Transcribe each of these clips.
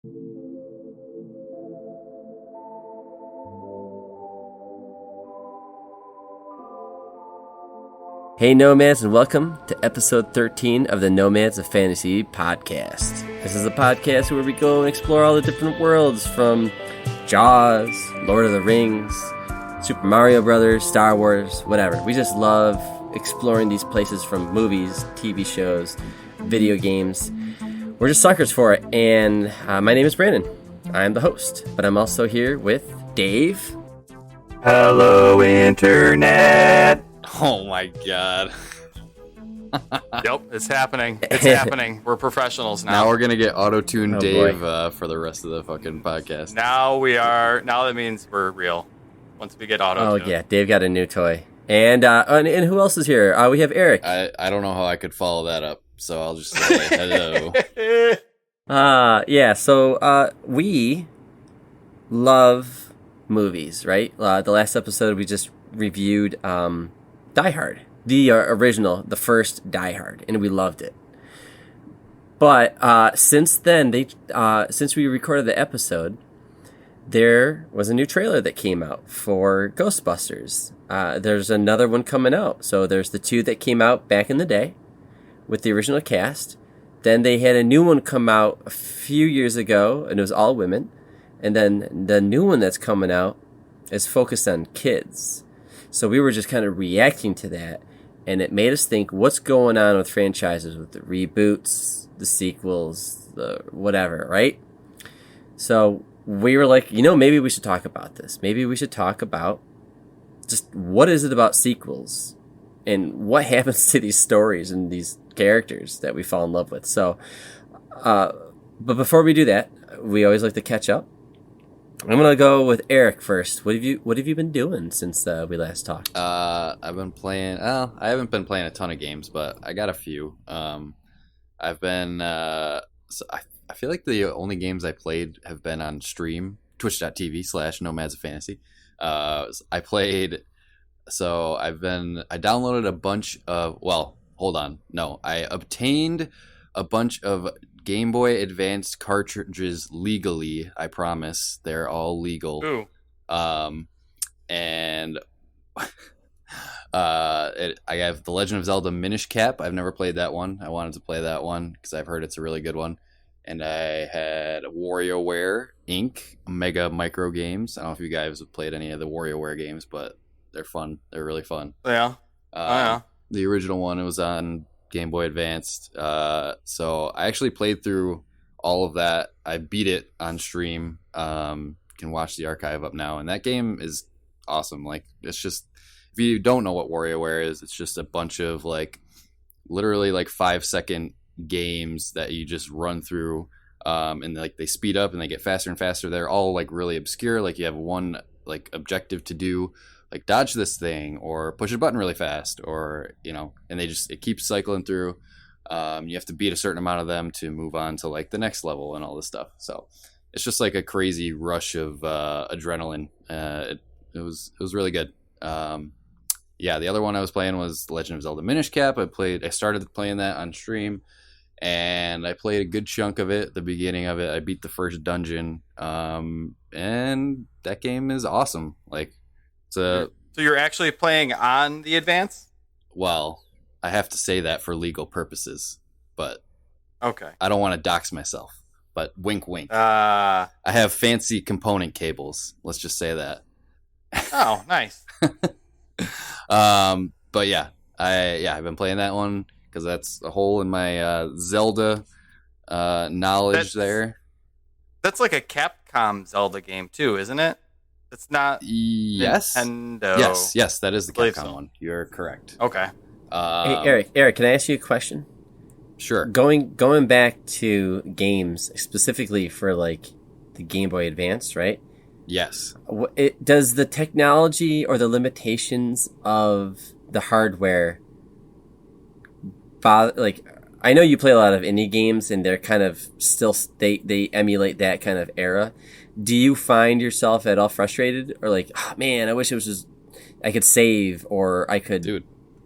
Hey Nomads, and welcome to episode 13 of the Nomads of Fantasy podcast. This is a podcast where we go and explore all the different worlds from Jaws, Lord of the Rings, Super Mario Brothers, Star Wars, whatever. We just love exploring these places from movies, TV shows, video games. We're just suckers for it, and my name is Brandon. I'm the host, but I'm also here with Dave. Hello, Internet! Oh my god. Yep, it's happening. It's happening. We're professionals now. Now we're gonna get auto-tuned Oh, Dave for the rest of the fucking podcast. Now we are. Now that means we're real. Once we get auto-tuned. Oh yeah, Dave got a new toy. And who else is here? We have Eric. I don't know how I could follow that up, so I'll just say hello. So we love movies, right? The last episode we just reviewed Die Hard, the original, the first Die Hard, and we loved it. But since then, since we recorded the episode, there was a new trailer that came out for Ghostbusters. There's another one coming out. So there's the two that came out back in the day with the original cast. Then they had a new one come out a few years ago, and it was all women. And then the new one that's coming out is focused on kids. So we were just kind of reacting to that, and it made us think, what's going on with franchises, with the reboots, the sequels, the whatever, right? So we were like, maybe we should talk about this. Maybe we should talk about just what is it about sequels and what happens to these stories and these characters that we fall in love with. So, but before we do that, we always like to catch up. I'm gonna go with Eric first. What have you been doing since we last talked? I've been playing. Well, I haven't been playing a ton of games, but I got a few. I've been. So I feel like the only games I played have been on stream, twitch.tv/Nomads of Fantasy. I played. So I downloaded a bunch of. Well, hold on. No, I obtained a bunch of Game Boy Advanced cartridges legally. I promise they're all legal. Ooh. And I have The Legend of Zelda Minish Cap. I've never played that one. I wanted to play that one because I've heard it's a really good one. And I had WarioWare Inc. Mega Micro Games. I don't know if you guys have played any of the WarioWare games, but they're fun. They're really fun. Yeah. Yeah. The original one, it was on Game Boy Advanced. So I actually played through all of that. I beat it on stream. You can watch the archive up now, and that game is awesome. Like, it's just, if you don't know what WarioWare is, it's just a bunch of literally 5-second games that you just run through, and they speed up and they get faster and faster. They're all really obscure. Like, you have one objective to do, like dodge this thing or push a button really fast, or and it keeps cycling through. You have to beat a certain amount of them to move on to the next level and all this stuff. So it's just a crazy rush of adrenaline. It was really good. The other one I was playing was The Legend of Zelda Minish Cap. I started playing that on stream, and I played a good chunk of it. The beginning of it, I beat the first dungeon, and that game is awesome. So you're actually playing on the Advance? Well, I have to say that for legal purposes, but okay. I don't want to dox myself. But wink, wink. I have fancy component cables. Let's just say that. Oh, nice. But I've been playing that one because that's a hole in my Zelda knowledge there. That's like a Capcom Zelda game too, isn't it? It's not Nintendo. Yes, that is the Capcom so. one. You're correct. Okay. Hey, Eric, can I ask you a question? Sure. Going back to games, specifically for the Game Boy Advance, right? Yes. Does the technology or the limitations of the hardware bother, I know you play a lot of indie games and they're kind of still, they emulate that kind of era. Do you find yourself at all frustrated or oh man, I wish it was just, I could save or I could... Dude,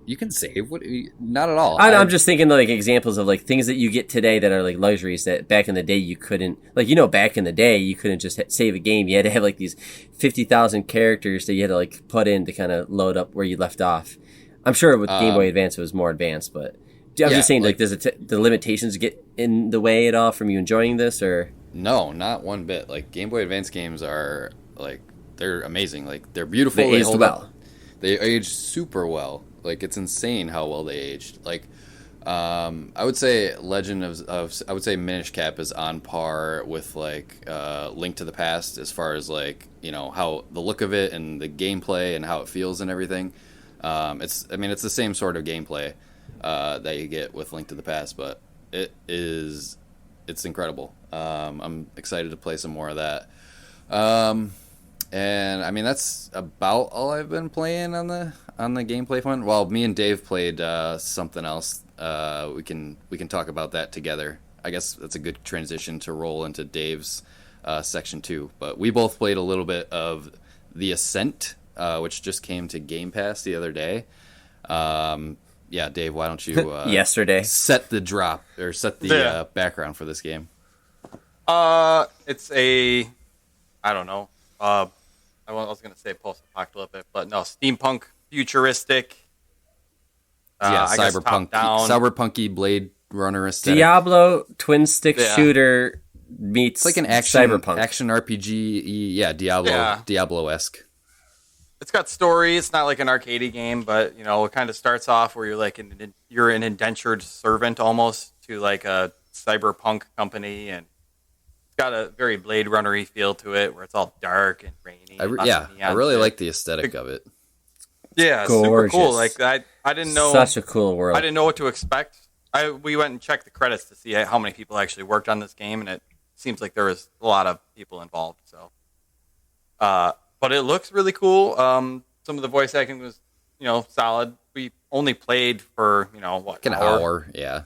You can save. What? Not at all. I'm just thinking like examples of like things that you get today that are like luxuries that back in the day you couldn't. Like back in the day you couldn't just save a game. You had to have like these 50,000 characters that you had to like put in to kind of load up where you left off. I'm sure with Game Boy Advance it was more advanced, but I'm just saying like does the limitations get in the way at all from you enjoying this or? No, not one bit. Like Game Boy Advance games are like they're amazing. Like they're beautiful. They aged well. They aged super well. Like it's insane how well they aged. Like I would say Legend of I would say Minish Cap is on par with like Link to the Past as far as like how the look of it and the gameplay and how it feels and everything. It's the same sort of gameplay that you get with Link to the Past, but it's incredible. I'm excited to play some more of that. And I mean that's about all I've been playing on the gameplay front. Well, me and Dave played something else. We can talk about that together. I guess that's a good transition to roll into Dave's section 2. But we both played a little bit of the Ascent, which just came to Gamepass the other day. Yeah, Dave, why don't you yesterday set the drop or set the background for this game? It's a I don't know. I was going to say post-apocalyptic, but no, steampunk, futuristic. Cyberpunky Blade Runner aesthetic. Diablo twin stick shooter meets it's like an action RPG. Yeah, Diablo-esque. It's got story. It's not like an arcade game, but it kind of starts off where you're like you're an indentured servant almost to like a cyberpunk company, and got a very Blade Runner-y feel to it, where it's all dark and rainy. I really like the aesthetic of it. Yeah, it's super cool. Like I didn't know such a cool world. I didn't know what to expect. We went and checked the credits to see how many people actually worked on this game, and it seems like there was a lot of people involved. So, but it looks really cool. Some of the voice acting was, solid. We only played for an hour. Yeah.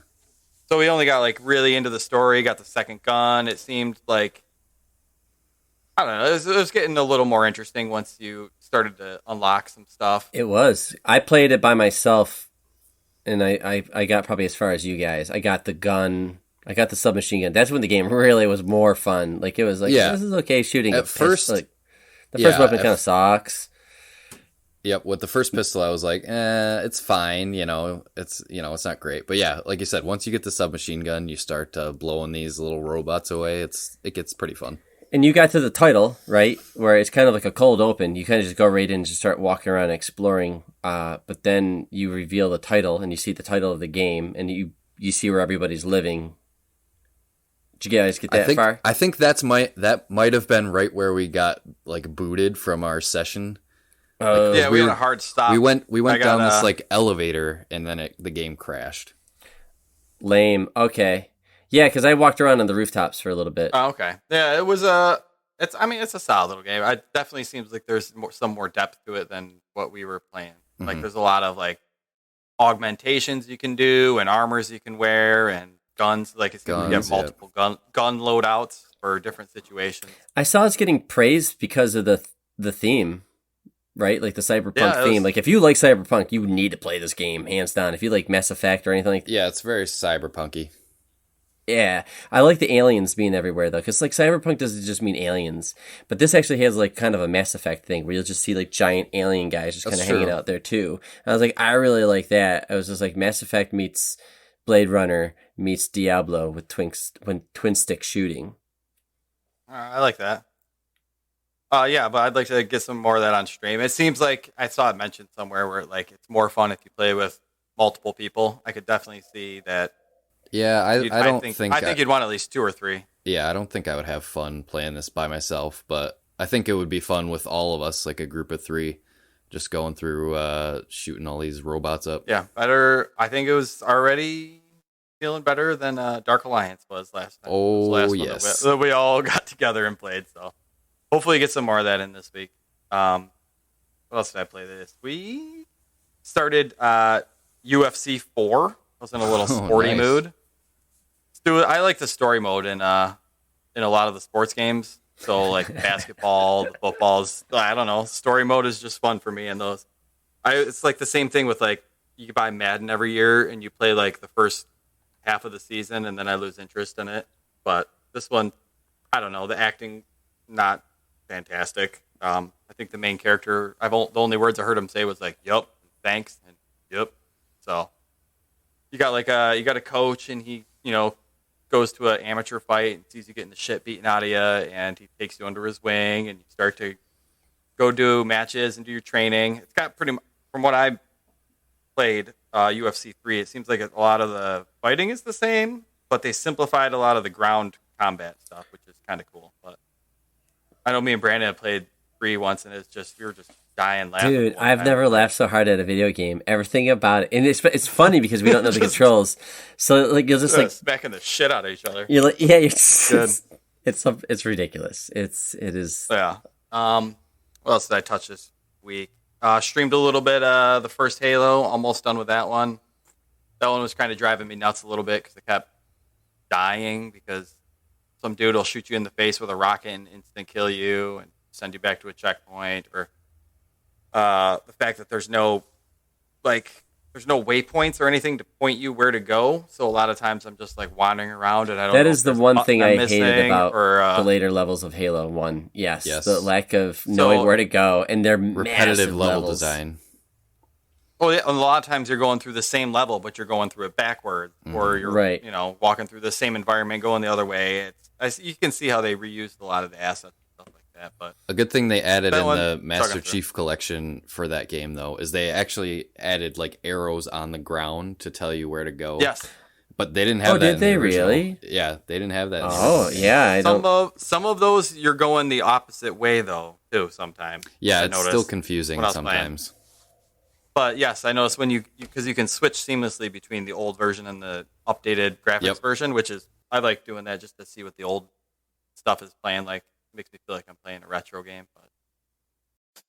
So we only got like really into the story, got the second gun. It seemed like, I don't know, it was getting a little more interesting once you started to unlock some stuff. It was. I played it by myself, and I got probably as far as you guys. I got the gun. I got the submachine gun. That's when the game really was more fun. Like, it was like, this is okay shooting. At first, like, the first weapon kind of sucks. Yep, with the first pistol, I was like, it's fine, it's not great. But yeah, like you said, once you get the submachine gun, you start blowing these little robots away. It gets pretty fun. And you got to the title, right, where it's kind of like a cold open. You kind of just go right in and just start walking around and exploring. But then you reveal the title, and you see the title of the game, and you see where everybody's living. Did you guys get that far? I think that might have been right where we got like booted from our session. We had a hard stop. We went down this like elevator, and then the game crashed. Lame. Okay. Yeah, because I walked around on the rooftops for a little bit. Oh, okay. Yeah, it was it's a solid little game. It definitely seems like there's some more depth to it than what we were playing. Mm-hmm. Like there's a lot of like augmentations you can do and armors you can wear and guns. Like you have multiple gun loadouts for different situations. I saw it's getting praised because of the theme. Right, like the cyberpunk theme. Like if you like cyberpunk, you need to play this game, hands down. If you like Mass Effect or anything like that. Yeah, it's very cyberpunky. Yeah, I like the aliens being everywhere though, because like cyberpunk doesn't just mean aliens, but this actually has like kind of a Mass Effect thing where you'll just see like giant alien guys just kind of hanging out there too. And I was like, I really like that. I was just like, Mass Effect meets Blade Runner meets Diablo with twin stick shooting. I like that. Yeah, but I'd like to get some more of that on stream. It seems like I saw it mentioned somewhere where like it's more fun if you play with multiple people. I could definitely see that. Yeah, I think you'd want at least 2 or 3. Yeah, I don't think I would have fun playing this by myself, but I think it would be fun with all of us, like a group of 3, just going through shooting all these robots up. Yeah, better. I think it was already feeling better than Dark Alliance was last time. Oh, yes. That we all got together and played, so. Hopefully get some more of that in this week. What else did I play this? We started UFC 4. I was in a little sporty mood. I like the story mode in a lot of the sports games. So like basketball, the footballs. I don't know. Story mode is just fun for me in those. It's like the same thing with like you buy Madden every year and you play like the first half of the season, and then I lose interest in it. But this one, I don't know. The acting, not fantastic. I think the main character, the only words I heard him say was like, "Yup, thanks," and "Yup." So you got a coach, and he goes to an amateur fight and sees you getting the shit beaten out of you, and he takes you under his wing, and you start to go do matches and do your training. It's got pretty much, from what I played UFC 3, it seems like a lot of the fighting is the same, but they simplified a lot of the ground combat stuff, which is kind of cool. But I know me and Brandon have played 3 once, and you're just dying laughing. Dude, I've never laughed so hard at a video game. Everything about it, and it's funny because we don't know the controls. So like you'll just like smacking the shit out of each other. You're like, yeah, it's ridiculous. It is. Yeah. What else did I touch this week? Streamed a little bit the first Halo. Almost done with that one. That one was kind of driving me nuts a little bit because I kept dying because some dude will shoot you in the face with a rocket and instant kill you and send you back to a checkpoint, or the fact that there's no waypoints or anything to point you where to go. So a lot of times I'm just like wandering around, and I don't know. That is the one thing I hated about the later levels of Halo 1. Yes. The lack of knowing where to go, and their repetitive level levels. design. Well, yeah, a lot of times you're going through the same level, but you're going through it backwards, or you're walking through the same environment going the other way. You can see how they reused a lot of the assets and stuff like that. But a good thing they added in the Master Chief Collection for that game, though, is they actually added like arrows on the ground to tell you where to go. Yes, but they didn't have that. Did they really? Yeah, they didn't have that. Yeah. Some of those you're going the opposite way though too. Sometimes. Yeah, it's still confusing sometimes. But yes, I noticed because you can switch seamlessly between the old version and the updated graphics version, which is, I like doing that just to see what the old stuff is playing like. It makes me feel like I'm playing a retro game.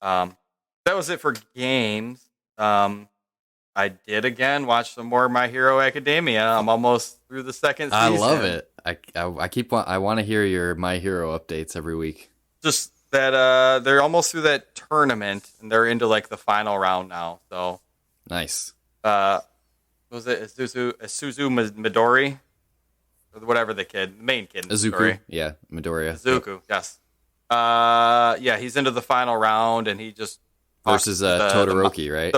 But that was it for games. I did again watch some more My Hero Academia. I'm almost through the second season. I love it. I want to hear your My Hero updates every week. Just that they're almost through that tournament, and they're into like the final round now. So nice. Was it Isuzu Midori? Or whatever the main kid in the story. Yeah, Midoriya. Izuku, yes. Yeah, he's into the final round, and he just versus Todoroki, right?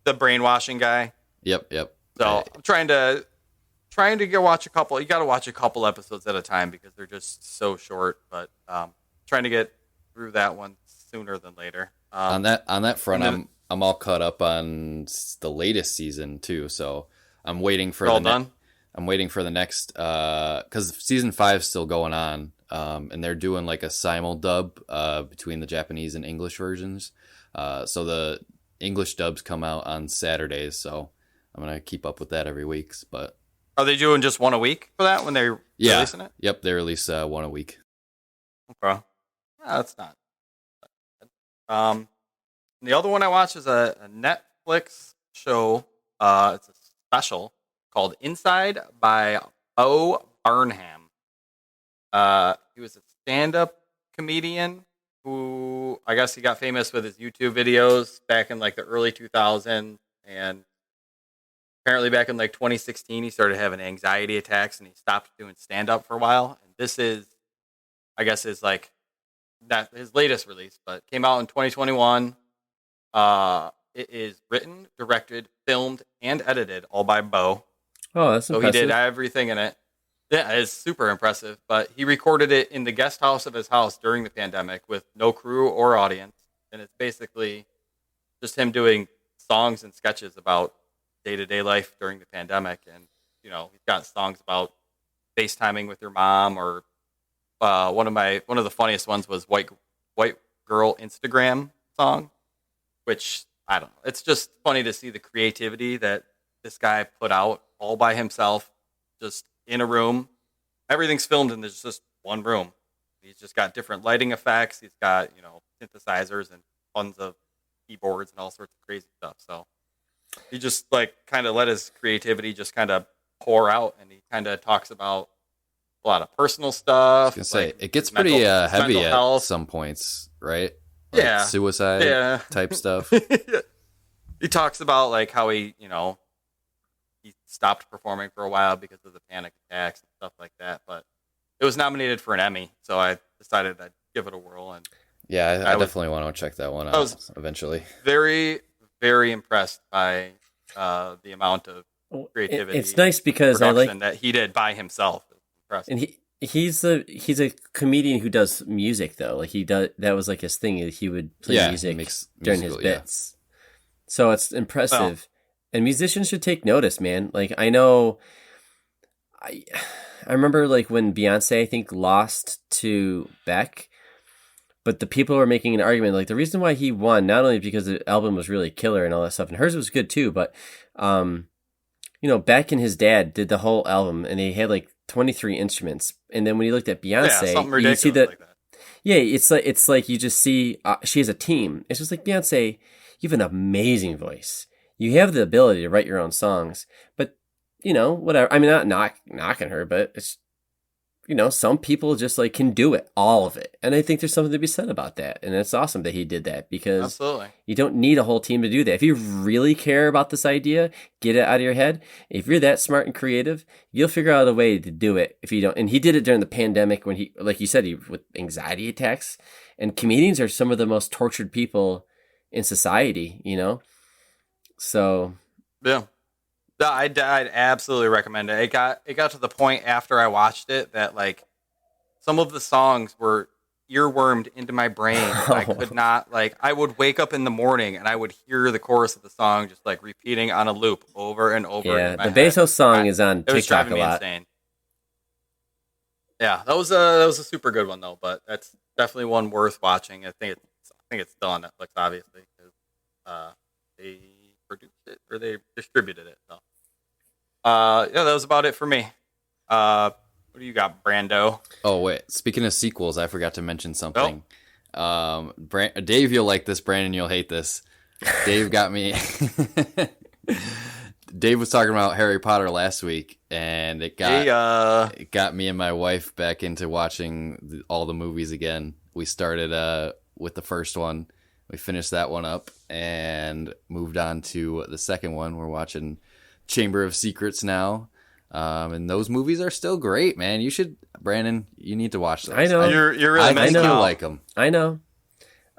The brainwashing guy. Yep. So I'm trying to go watch a couple. You got to watch a couple episodes at a time because they're just so short. But trying to get through that one sooner than later. On that front, I'm all caught up on the latest season too. So I'm waiting for I'm waiting for the next because season 5 is still going on, and they're doing like a simul dub between the Japanese and English versions. So the English dubs come out on Saturdays, so I'm gonna keep up with that every week. But are they doing just one a week for that when they're releasing it? Yep, they release one a week. Okay, that's not. The other one I watched is a Netflix show. It's a special called Inside by Bo Burnham. He was a stand-up comedian who I guess he got famous with his YouTube videos back in like the early 2000s, and apparently back in like 2016 he started having anxiety attacks and he stopped doing stand-up for a while. And this is, I guess, his latest release, but came out in 2021. It is written, directed, filmed, and edited all by Bo. Oh, that's impressive. So he did everything in it. Yeah, it's super impressive. But he recorded it in the guest house of his house during the pandemic with no crew or audience. And it's basically just him doing songs and sketches about day-to-day life during the pandemic. And, he's got songs about FaceTiming with your mom, or one of the funniest ones was White Girl Instagram song, which, I don't know. It's just funny to see the creativity that this guy put out all by himself, just in a room. Everything's filmed in just one room. He's just got different lighting effects. He's got, synthesizers and tons of keyboards and all sorts of crazy stuff. So he just kind of let his creativity just kind of pour out, and he kind of talks about a lot of personal stuff. I was gonna say, it gets pretty heavy at some points, right? Like suicide type stuff. he talks about like how he stopped performing for a while because of the panic attacks and stuff like that. But it was nominated for an Emmy, so I decided I'd give it a whirl. And Yeah, I definitely want to check that one I out was eventually. very, very impressed by the amount of creativity. It's nice because I like that he did by himself. It was impressive. and he's a comedian who does music though. Like that was like his thing. He would play music during his bits. So it's impressive. And musicians should take notice, man. Like I know I remember like when Beyonce I think lost to Beck, but the people were making an argument like the reason why he won, not only because the album was really killer and all that stuff, and hers was good too, but Beck and his dad did the whole album and they had like 23 instruments. And then when you looked at Beyonce, you see that, like that. Yeah, it's like you just see she has a team. It's just like Beyonce, you have an amazing voice. You have the ability to write your own songs, but whatever. I mean, not knocking her, but it's some people just like can do it, all of it. And I think there's something to be said about that. And it's awesome that he did that because Absolutely. You don't need a whole team to do that. If you really care about this idea, get it out of your head. If you're that smart and creative, you'll figure out a way to do it. If you don't, and he did it during the pandemic when he, like you said, with anxiety attacks. And comedians are some of the most tortured people in society, So yeah. No, I'd absolutely recommend it. It got to the point after I watched it that like some of the songs were earwormed into my brain. I could not I would wake up in the morning and I would hear the chorus of the song just like repeating on a loop over and over. Yeah, the Bezos song is on TikTok TikTok driving a me lot. insane. Yeah, that was a super good one though, but that's definitely one worth watching. I think it's still on Netflix, obviously, because they produced it or they distributed it. So, that was about it for me. What do you got, Brando? Oh wait, speaking of sequels, I forgot to mention something. Dave, you'll like this. Brandon, you'll hate this. Dave got me. Dave was talking about Harry Potter last week, and it got me and my wife back into watching all the movies again. We started with the first one. We finished that one up and moved on to the second one. We're watching Chamber of Secrets now. And those movies are still great, man. You should, Brandon, you need to watch those. I know. You're really I missing know you out. like them. I know.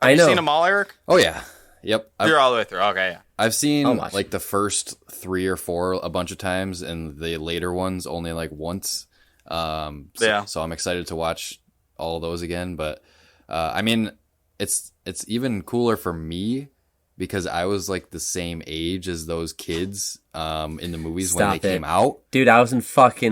Have you seen them all, Eric? Oh, yeah. Yep. You're all the way through. Okay, yeah. I've seen watch the first 3 or 4 a bunch of times, and the later ones only once. So I'm excited to watch all those again. But I mean, it's even cooler for me because I was like the same age as those kids in the movies when they came out. Dude, I was in fucking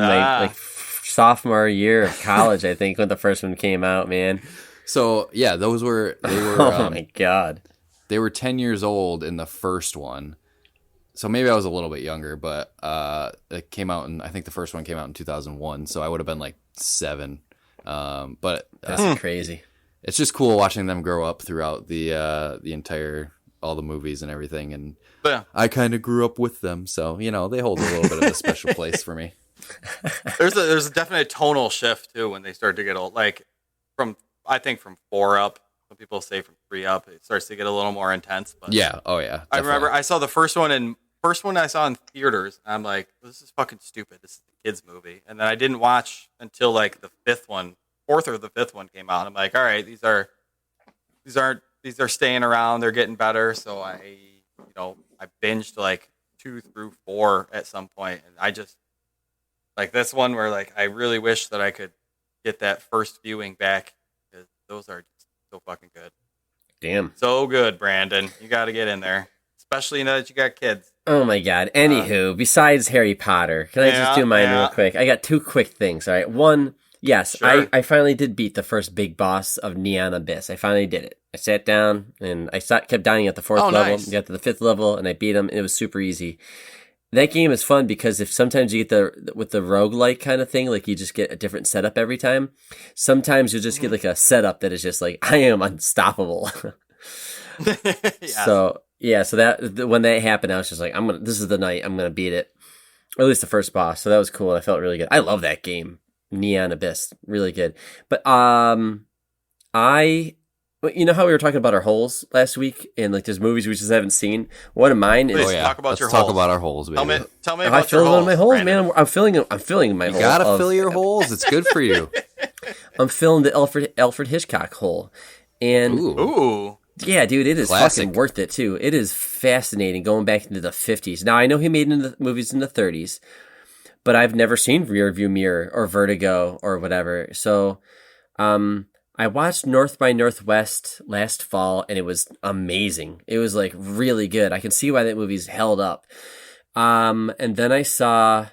sophomore year of college, I think, when the first one came out, man. So yeah, they were. Oh my god. They were 10 years old in the first one. So maybe I was a little bit younger, but it came out I think the first one came out in 2001, so I would have been like 7. But that's crazy. It's just cool watching them grow up throughout the entire all the movies and everything, and I kind of grew up with them, so they hold a little bit of a special place for me. There's a definite tonal shift too when they start to get old. Like from 4 up. Some people say from 3 up, it starts to get a little more intense. But yeah, oh yeah. Definitely. I remember I saw the first one I saw in theaters. And I'm like, this is fucking stupid. This is a kids movie. And then I didn't watch until like the 4th or the 5th one came out. I'm like, all right, these are staying around. They're getting better. So I binged like 2 through 4 at some point, and I just like this one where like I really wish that I could get that first viewing back because those are just so fucking good. Damn. So good, Brandon. You got to get in there, especially now that you got kids. Oh my god. Anywho, besides Harry Potter, can I just do mine real quick? I got 2 quick things. All right. One, yes, sure. I finally did beat the first big boss of Neon Abyss. I finally did it. I sat down and I kept dying at the 4th level. Nice. Got to the 5th level and I beat him. It was super easy. That game is fun because if sometimes you get with the roguelike kind of thing, like you just get a different setup every time. Sometimes you'll just get like a setup that is just like, I am unstoppable. Yes. So that when that happened, I was just like, this is the night I'm going to beat it. Or at least the first boss. So that was cool. I felt really good. I love that game. Neon Abyss. Really good. But, Well, you know how we were talking about our holes last week, and like there's movies we just haven't seen. One of mine is. Please Oh yeah, talk about let's your talk holes. about our holes, baby. Tell me I about filled your one holes, of my holes, Brandon. man. I'm filling my You hole. gotta fill your holes. It's good for you. I'm filling the Alfred Hitchcock hole, and Ooh. Ooh. yeah, dude, it is Classic. fucking worth it too. It is fascinating going back into the 50s. Now I know he made movies in the 30s, but I've never seen Rear View Mirror or Vertigo or whatever. So, I watched North by Northwest last fall, and it was amazing. It was like really good. I can see why that movie's held up. And then I saw,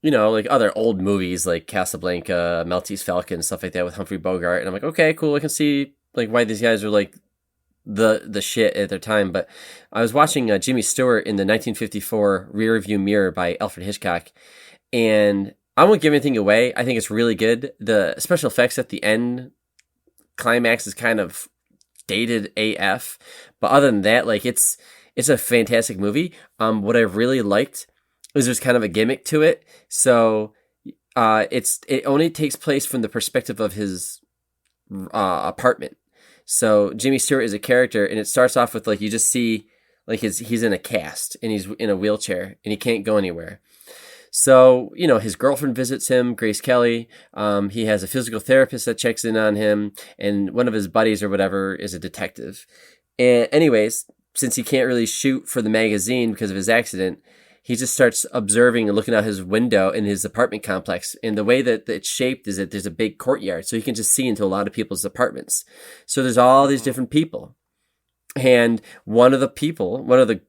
like other old movies like Casablanca, Maltese Falcon, stuff like that with Humphrey Bogart, and I'm like, okay, cool. I can see like why these guys are like the shit at their time. But I was watching Jimmy Stewart in the 1954 Rear View Mirror by Alfred Hitchcock, and I won't give anything away. I think it's really good. The special effects at the end climax is kind of dated AF, but other than that, like it's a fantastic movie. What I really liked is there's kind of a gimmick to it. So it only takes place from the perspective of his apartment. So Jimmy Stewart is a character, and it starts off with like you just see like he's in a cast and he's in a wheelchair and he can't go anywhere. So, his girlfriend visits him, Grace Kelly. He has a physical therapist that checks in on him, and one of his buddies or whatever is a detective. And anyways, since he can't really shoot for the magazine because of his accident, he just starts observing and looking out his window in his apartment complex. And the way that it's shaped is that there's a big courtyard, so he can just see into a lot of people's apartments. So there's all these different people. And one of the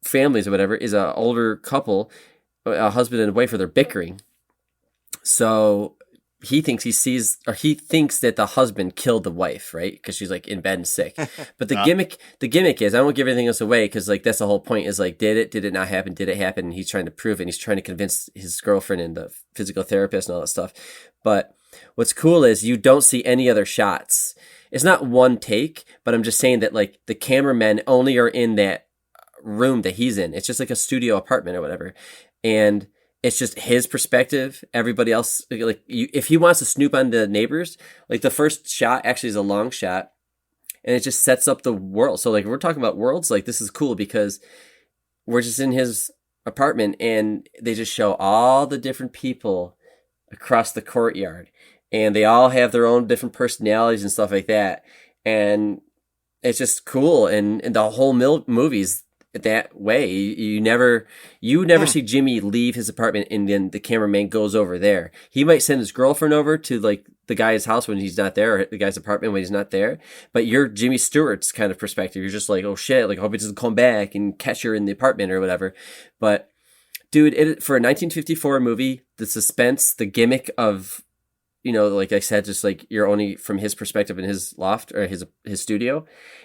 families or whatever is an older couple, a husband and a wife, or they're bickering. So he thinks that the husband killed the wife, right? Because she's like in bed and sick. But the gimmick is, I won't give anything else away because like that's the whole point is like, did it not happen? Did it happen? And he's trying to prove it. And he's trying to convince his girlfriend and the physical therapist and all that stuff. But what's cool is you don't see any other shots. It's not one take, but I'm just saying that like the cameramen only are in that room that he's in. It's just like a studio apartment or whatever. And it's just his perspective. Everybody else, if he wants to snoop on the neighbors, like the first shot actually is a long shot, and it just sets up the world. So like we're talking about worlds, like this is cool because we're just in his apartment, and they just show all the different people across the courtyard, and they all have their own different personalities and stuff like that, and it's just cool. And the whole movie's that way. You never see Jimmy leave his apartment and then the cameraman goes over there. He might send his girlfriend over to like the guy's house when he's not there, or the guy's apartment when he's not there. But you're Jimmy Stewart's kind of perspective. You're just like, oh shit, like I hope he doesn't come back and catch her in the apartment or whatever. But dude, for a 1954 movie, the suspense, the gimmick of, like I said, just like you're only from his perspective in his loft or his studio.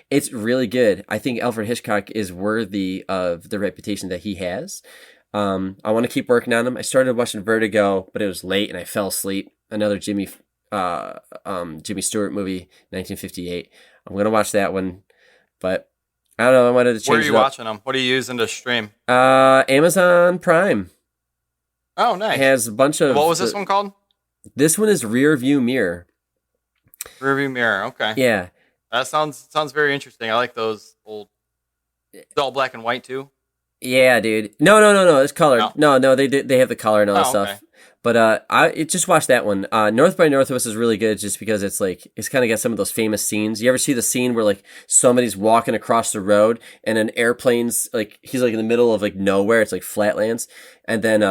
It's really good. I think Alfred Hitchcock is worthy of the reputation that he has. I want to keep working on him. I started watching Vertigo, but it was late and I fell asleep. Another Jimmy Stewart movie, 1958. I'm gonna watch that one, but I don't know. I wanted to change. Where are you watching them? What are you using to stream? Amazon Prime. Oh, nice. It has a bunch of. What was this one called? This one is Rear View Mirror. Rear View Mirror. Okay. Yeah. That sounds very interesting. I like those old. It's all black and white too. Yeah, dude. No. It's colored. No. They have the color and all that stuff. Okay. But I just watched that one. North by Northwest is really good, just because it's kind of got some of those famous scenes. You ever see the scene where like somebody's walking across the road and an airplane's like he's like in the middle of like nowhere. It's like flatlands, and then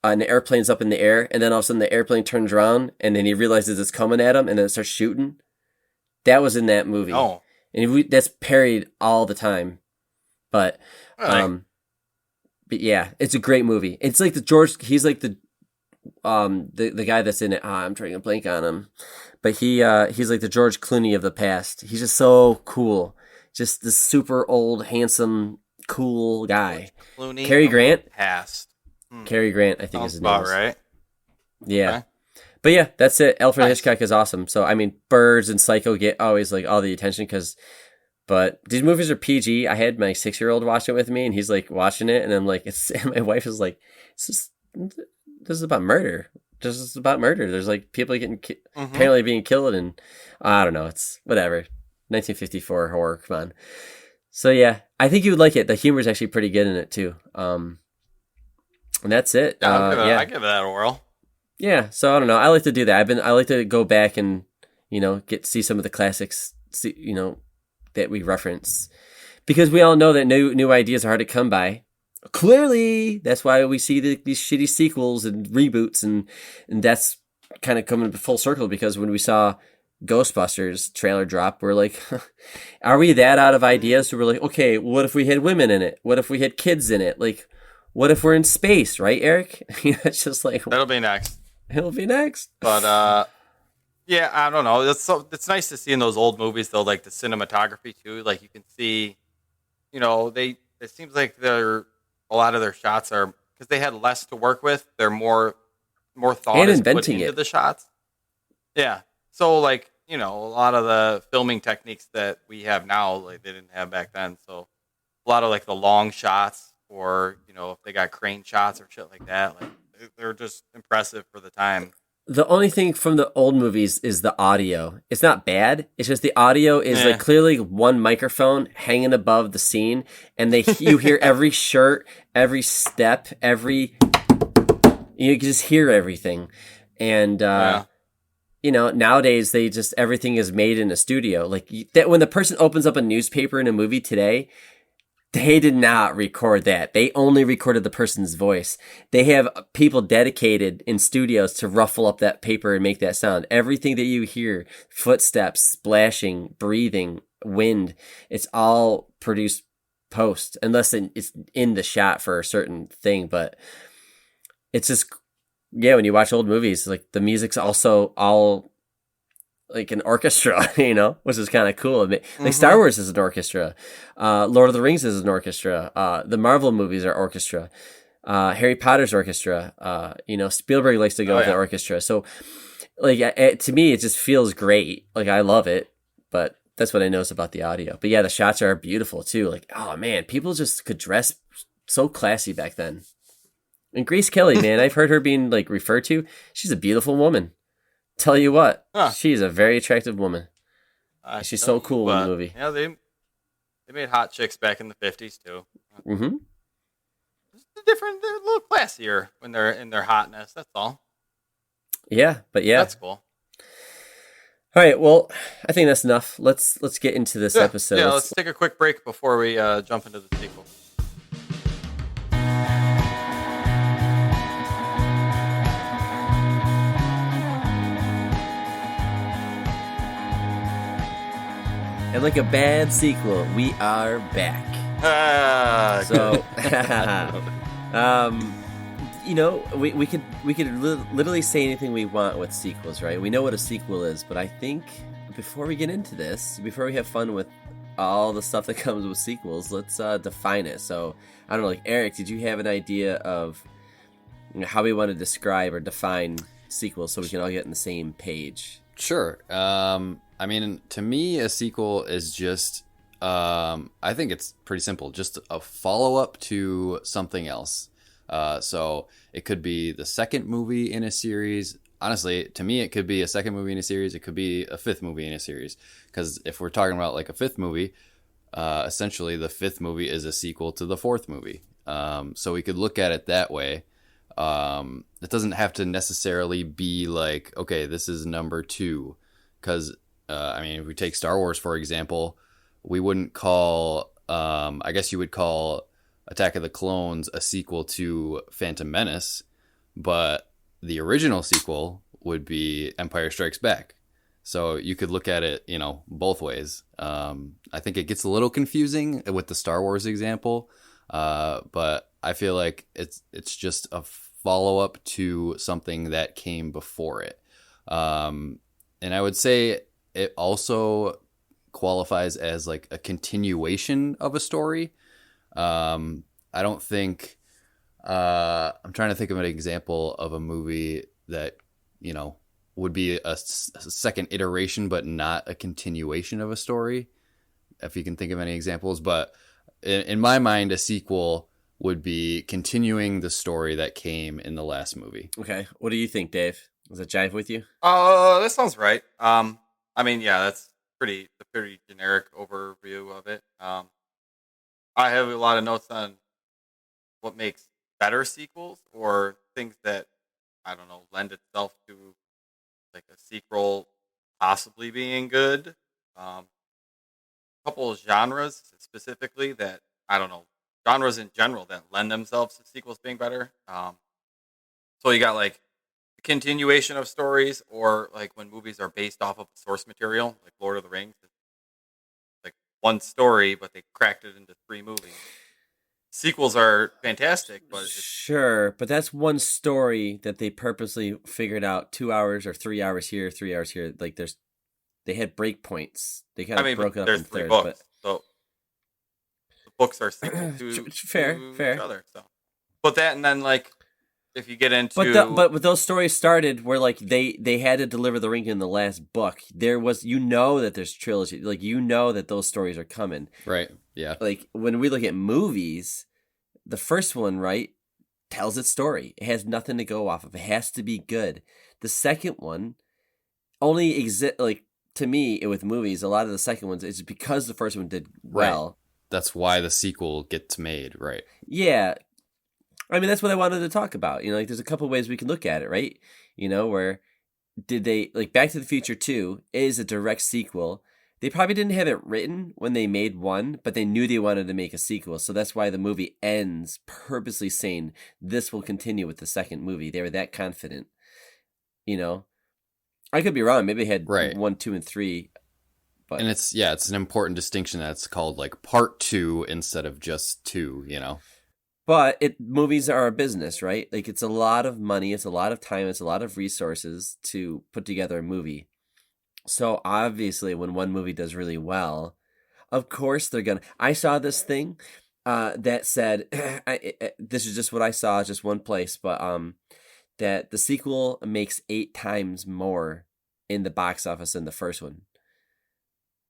an airplane's up in the air, and then all of a sudden the airplane turns around, and then he realizes it's coming at him, and then it starts shooting. That was in that movie. Oh, and that's parodied all the time. But, really? but yeah, it's a great movie. It's like he's like the guy that's in it. I'm trying to blank on him, but he's like the George Clooney of the past. He's just so cool. Just this super old, handsome, cool guy. Clooney. Cary Grant. Past. Cary Grant, I think Sounds is his name. about right. Yeah. Okay. But yeah, that's it. Alfred Nice. Hitchcock is awesome. So, I mean, Birds and Psycho get always like all the attention but these movies are PG. I had my 6-year-old watch it with me, and he's like watching it, and I'm like, my wife is like, this is about murder. This is about murder. There's like people getting apparently being killed, and I don't know. It's whatever. 1954 horror. Come on. So yeah, I think you would like it. The humor is actually pretty good in it too. And that's it. Yeah, Yeah. I give that a whirl. Yeah. So I don't know. I like to do that. I like to go back and see some of the classics. That we reference, because we all know that new ideas are hard to come by. Clearly, that's why we see these shitty sequels and reboots, and that's kind of coming full circle, because when we saw Ghostbusters trailer drop, we're like, are we that out of ideas? So we're like, okay, what if we had women in it? What if we had kids in it? Like, what if we're in space, right, Eric? It's just like, that'll be next. It'll be next. But yeah, I don't know. It's nice to see in those old movies though, like the cinematography too. Like you can see, it seems like a lot of their shots are, because they had less to work with. They're more thought and is put inventing into it. the shots. Yeah. So like, a lot of the filming techniques that we have now, like they didn't have back then. So a lot of like the long shots, or if they got crane shots or shit like that, like they're just impressive for the time. The only thing from the old movies is the audio. It's not bad. It's just the audio is like clearly one microphone hanging above the scene, and you hear every shirt, every step, you can just hear everything. And nowadays everything is made in a studio. Like that, when the person opens up a newspaper in a movie today, they did not record that. They only recorded the person's voice. They have people dedicated in studios to ruffle up that paper and make that sound. Everything that you hear, footsteps, splashing, breathing, wind, it's all produced post, unless it's in the shot for a certain thing. But it's just, yeah, when you watch old movies, like the music's also all like an orchestra, which is kind of cool. Like Star Wars is an orchestra. Lord of the Rings is an orchestra. The Marvel movies are orchestra. Harry Potter's orchestra. Spielberg likes to go with an orchestra. So like, to me, it just feels great. Like I love it, but that's what I notice about the audio. But yeah, the shots are beautiful too. Like, oh man, people just could dress so classy back then. And Grace Kelly, man, I've heard her being like referred to. She's a beautiful woman. Tell you what, she's a very attractive woman. She's so cool in the movie. Yeah, they made hot chicks back in the 50s too. Mm-hmm. It's different. They're a little classier when they're in their hotness. That's all. Yeah, but yeah, that's cool. All right, well, I think that's enough. Let's get into this episode. Yeah, let's take a quick break before we jump into the sequel. And like a bad sequel, we are back. So, we could literally say anything we want with sequels, right? We know what a sequel is, but I think before we get into this, before we have fun with all the stuff that comes with sequels, let's define it. So, I don't know, like Eric, did you have an idea of how we want to describe or define sequels so we can all get on the same page? Sure. I mean, to me, a sequel is just, I think it's pretty simple, just a follow-up to something else. So it could be the second movie in a series. Honestly, to me, it could be a second movie in a series. It could be a fifth movie in a series. Because if we're talking about like a fifth movie, essentially the fifth movie is a sequel to the fourth movie. So we could look at it that way. It doesn't have to necessarily be like, okay, this is number 2. Because, if we take Star Wars, for example, we wouldn't call, I guess you would call Attack of the Clones a sequel to Phantom Menace, but the original sequel would be Empire Strikes Back. So you could look at it, both ways. I think it gets a little confusing with the Star Wars example, but I feel like it's just a follow-up to something that came before it. And I would say it also qualifies as like a continuation of a story. I don't think, I'm trying to think of an example of a movie that, would be a second iteration, but not a continuation of a story. If you can think of any examples, but in my mind, a sequel would be continuing the story that came in the last movie. Okay. What do you think, Dave? Does that jive with you? That sounds right. Yeah, pretty generic overview of it. I have a lot of notes on what makes better sequels or things that I don't know lend itself to like a sequel possibly being good. A couple of genres specifically that I don't know genres in general that lend themselves to sequels being better. So you got like the continuation of stories, or like when movies are based off of source material, like Lord of the Rings. It's like one story, but they cracked it into three movies. Sequels are fantastic, but it's Sure, but that's one story that they purposely figured out 2 hours or 3 hours here, 3 hours here. Like they had break points. They kind I of mean, but broke it up there's in three thirds, but books, so the books are sequel fair, to each fair. other. So, but that and then like if you get But into with those stories started where like they had to deliver the ring in the last book. There was that there's trilogy. Like that those stories are coming. Right. Yeah. Like when we look at movies, the first one, right, tells its story. It has nothing to go off of. It has to be good. The second one only exist like to me with movies. A lot of the second ones is because the first one did well. Right. That's why the sequel gets made. Right. Yeah, I mean that's what I wanted to talk about. Like there's a couple ways we can look at it, right? Where did they like Back to the Future 2 is a direct sequel. They probably didn't have it written when they made one, but they knew they wanted to make a sequel. So that's why the movie ends purposely saying this will continue with the second movie. They were that confident. I could be wrong. Maybe they had Right. 1, 2, and 3. But And it's an important distinction that it's called like part 2 instead of just 2, But movies are a business, right? Like it's a lot of money, it's a lot of time, it's a lot of resources to put together a movie. So obviously, when one movie does really well, of course they're gonna. I saw this thing that said, this is just what I saw, just one place, but that the sequel makes 8 times more in the box office than the first one.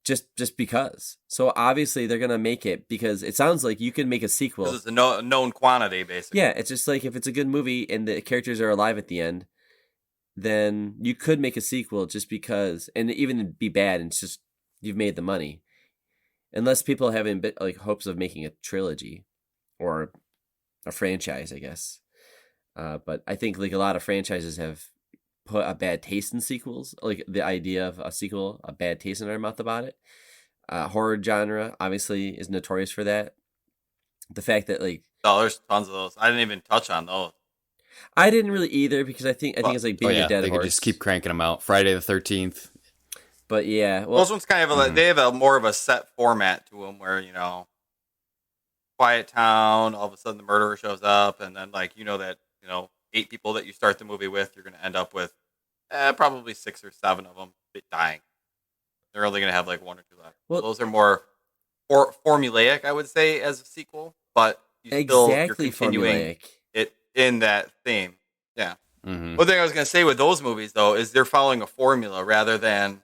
Just because. So obviously they're gonna make it because it sounds like you can make a sequel. because it's a known quantity, basically. Yeah, it's just like if it's a good movie and the characters are alive at the end, then you could make a sequel just because, and even be bad, and it's just you've made the money. Unless people have like hopes of making a trilogy or a franchise, I guess. But I think like a lot of franchises have put a bad taste in sequels. Like the idea of a sequel, a bad taste in our mouth about it. Horror genre obviously is notorious for that. The fact that like There's tons of those. I didn't even touch on those. I didn't really either because I think it's like being a dead they horse. could just keep cranking them out. Friday the 13th. But yeah, well, Those ones kind of they have a more of a set format to them, where quiet town, all of a sudden the murderer shows up, and then like that 8 people that you start the movie with, you're going to end up with probably 6 or 7 of them dying. They're only going to have like 1 or 2 left. Well, so those are more formulaic, I would say, as a sequel, but you're continuing formulaic. it in that theme. Yeah. Mm-hmm. One thing I was going to say with those movies, though, is they're following a formula rather than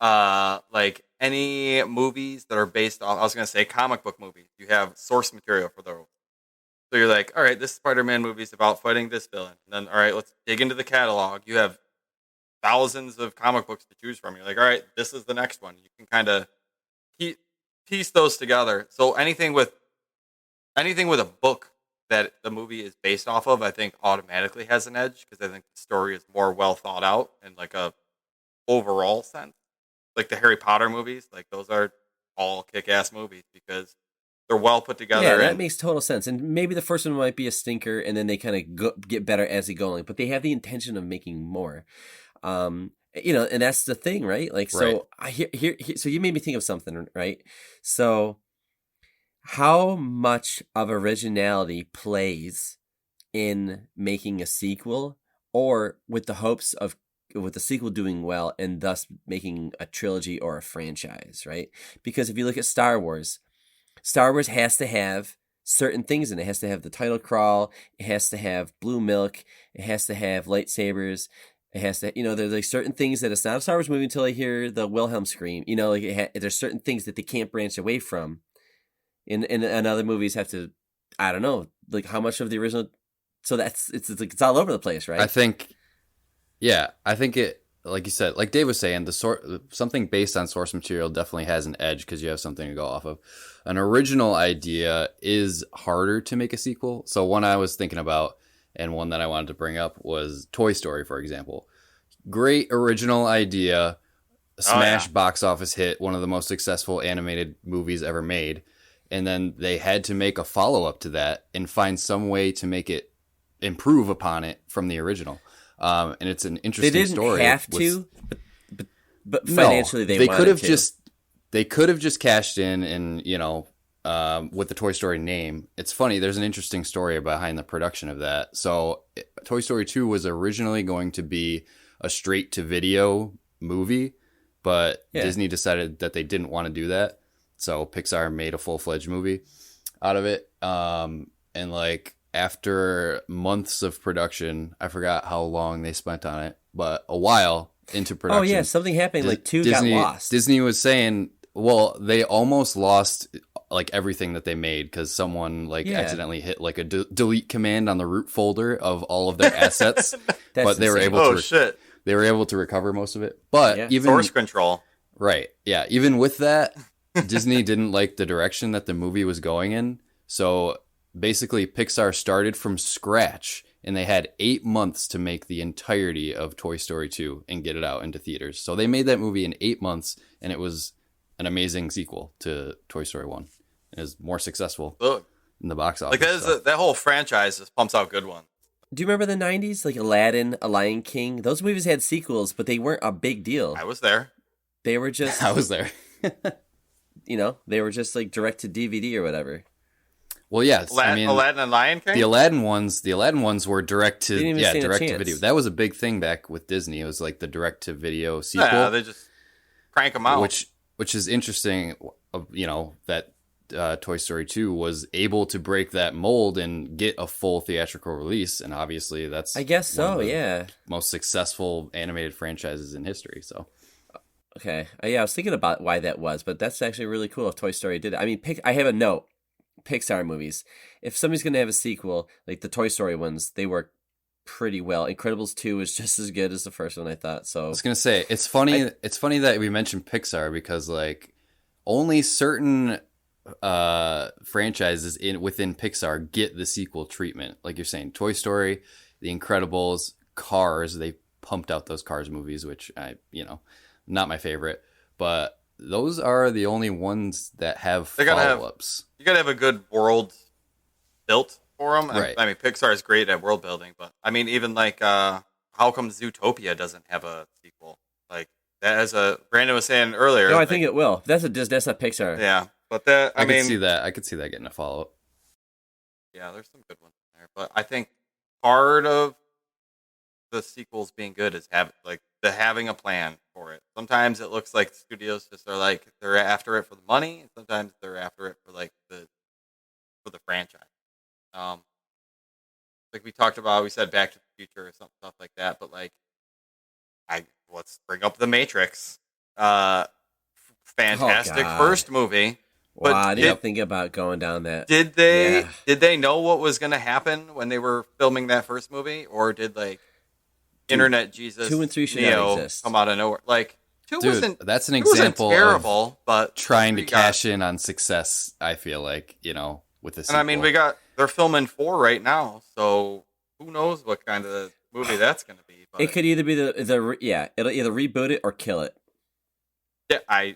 like any movies that are based on, I was going to say comic book movies. You have source material for those. So you're like, all right, this Spider-Man movie is about fighting this villain. And then, all right, let's dig into the catalog. You have thousands of comic books to choose from. You're like, all right, this is the next one. You can kind of piece those together. So anything with a book that the movie is based off of, I think automatically has an edge because I think the story is more well thought out in like a overall sense. Like the Harry Potter movies, like those are all kick-ass movies because they're well put together. Yeah, that makes total sense. And maybe the first one might be a stinker, and then they kind of get better as they go along. But they have the intention of making more. And that's the thing, right? Like, so here, so you made me think of something, right? So, how much of originality plays in making a sequel, or with the hopes of with the sequel doing well and thus making a trilogy or a franchise, right? Because if you look at Star Wars has to have certain things in it. It has to have the title crawl. It has to have blue milk. It has to have lightsabers. It has to, there's like certain things that it's not a Star Wars movie until I hear the Wilhelm scream. There's certain things that they can't branch away from. And other movies have to, I don't know, like how much of the original. So it's all over the place, right? I think it like you said, like Dave was saying, something based on source material definitely has an edge because you have something to go off of. An original idea is harder to make a sequel. So one I was thinking about and one that I wanted to bring up was Toy Story, for example. Great original idea, smash box office hit, one of the most successful animated movies ever made. And then they had to make a follow-up to that and find some way to make it improve upon it from the original. And it's an interesting story. They didn't have to, but financially they could have to. They could have just cashed in and, with the Toy Story name. It's funny, there's an interesting story behind the production of that. So Toy Story 2 was originally going to be a straight-to-video movie, but Disney decided that they didn't want to do that. So Pixar made a full-fledged movie out of it. And after months of production, I forgot how long they spent on it, but a while into production. Oh yeah, something happened. Disney got lost. Disney was saying, well, they almost lost everything that they made because someone accidentally hit a delete command on the root folder of all of their assets, but they were able they were able to recover most of it. But even source control, right? Yeah, even with that, Disney didn't like the direction that the movie was going in, so basically Pixar started from scratch and they had 8 months to make the entirety of Toy Story 2 and get it out into theaters. So they made that movie in 8 months and it was an amazing sequel to Toy Story 1. It was more successful in the box office. That whole franchise just pumps out good ones. Do you remember the 90s? Like Aladdin, A Lion King? Those movies had sequels, but they weren't a big deal. I was there. They were just... I was there. They were just direct to DVD or whatever. Well, yes. Aladdin and Lion King? The Aladdin ones were direct to video. That was a big thing back with Disney. It was the direct to video sequel. Yeah, they just crank them out. Which is interesting, that Toy Story 2 was able to break that mold and get a full theatrical release, and obviously that's I guess so, most successful animated franchises in history. So okay, I was thinking about why that was, but that's actually really cool if Toy Story did it. I mean, I have a note. Pixar movies, if somebody's going to have a sequel, like the Toy Story ones, they work pretty well. Incredibles 2 is just as good as the first one, I thought. So I was going to say, it's funny that we mentioned Pixar because only certain franchises within Pixar get the sequel treatment. Like you're saying, Toy Story, The Incredibles, Cars, they pumped out those Cars movies, which not my favorite, but those are the only ones that have follow-ups. You gotta have a good world built for them. Right. I mean, Pixar is great at world building, but I mean, even how come Zootopia doesn't have a sequel? As Brandon was saying earlier. No, I think it will. That's not Pixar. Yeah, but I could see that. I could see that getting a follow-up. Yeah, there's some good ones in there, but I think part of the sequels being good is having a plan for it. Sometimes it looks like studios just are they're after it for the money, and sometimes they're after it for for the franchise. We talked about, we said Back to the Future or stuff like that, but let's bring up The Matrix. Fantastic first movie. But I didn't think about going down that. Did they know what was going to happen when they were filming that first movie, or did Internet Jesus 2 and 3 should Neo not exist. come out of nowhere? 2 wasn't. That's an example terrible, but trying to cash in on success. I feel with this. And I mean, they're filming 4 right now, so who knows what kind of movie that's going to be? But it could either be it'll either reboot it or kill it. Yeah,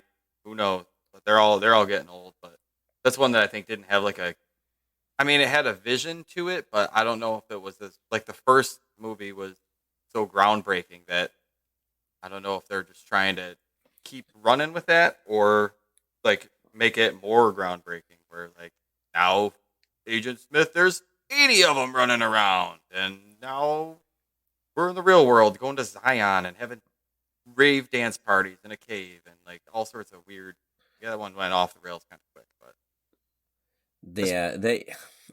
who knows? But they're all getting old. But that's one that I think didn't have I mean, it had a vision to it, but I don't know if it was the first movie was so groundbreaking that I don't know if they're just trying to keep running with that or make it more groundbreaking where now Agent Smith, there's 80 of them running around, and now we're in the real world going to Zion and having rave dance parties in a cave and all sorts of weird. Yeah, that one went off the rails kind of quick, but they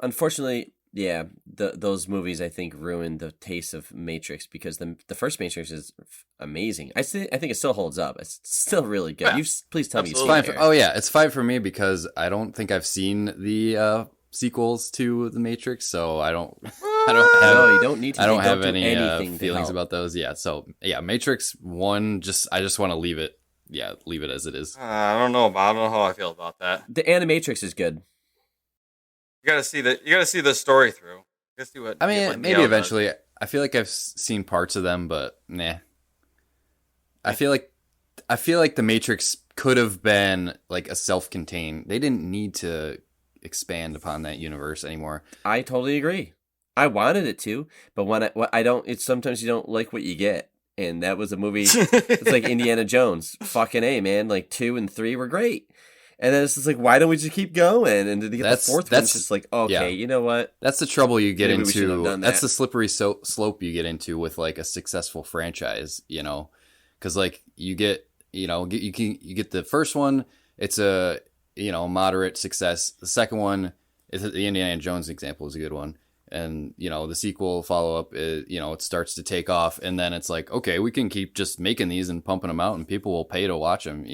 unfortunately. Yeah, those movies I think ruined the taste of Matrix because the first Matrix is amazing. I think it still holds up. It's still really good. Yeah, please tell me you've seen it. It's fine. It's fine for me because I don't think I've seen the sequels to the Matrix, so I don't. I don't have. No, you don't need to. I don't They have do any anything to feelings help. about those. Yeah. So yeah, Matrix 1. I just want to leave it. Yeah, leave it as it is. I don't know how I feel about that. The Animatrix is good. You gotta see the story through. You gotta see what. I mean, what maybe Neo eventually. does. I feel like I've seen parts of them, but nah. I feel like the Matrix could have been like a self-contained. They didn't need to expand upon that universe anymore. I totally agree. I wanted it to, but what I don't. It's sometimes you don't like what you get, and that was a movie. It's like Indiana Jones. Fucking A, man. Like 2 and 3 were great. And then it's just like, why don't we just keep going? And to get the fourth one, it's just like, okay, yeah. You know what? That's the trouble you get Maybe we shouldn't have into. done That's that. the slippery slope you get into with like a successful franchise, you know, because like you get the first one, it's a moderate success. The second one is the Indiana Jones example is a good one, and the sequel follow up, it starts to take off, and then it's like, okay, we can keep just making these and pumping them out, and people will pay to watch them,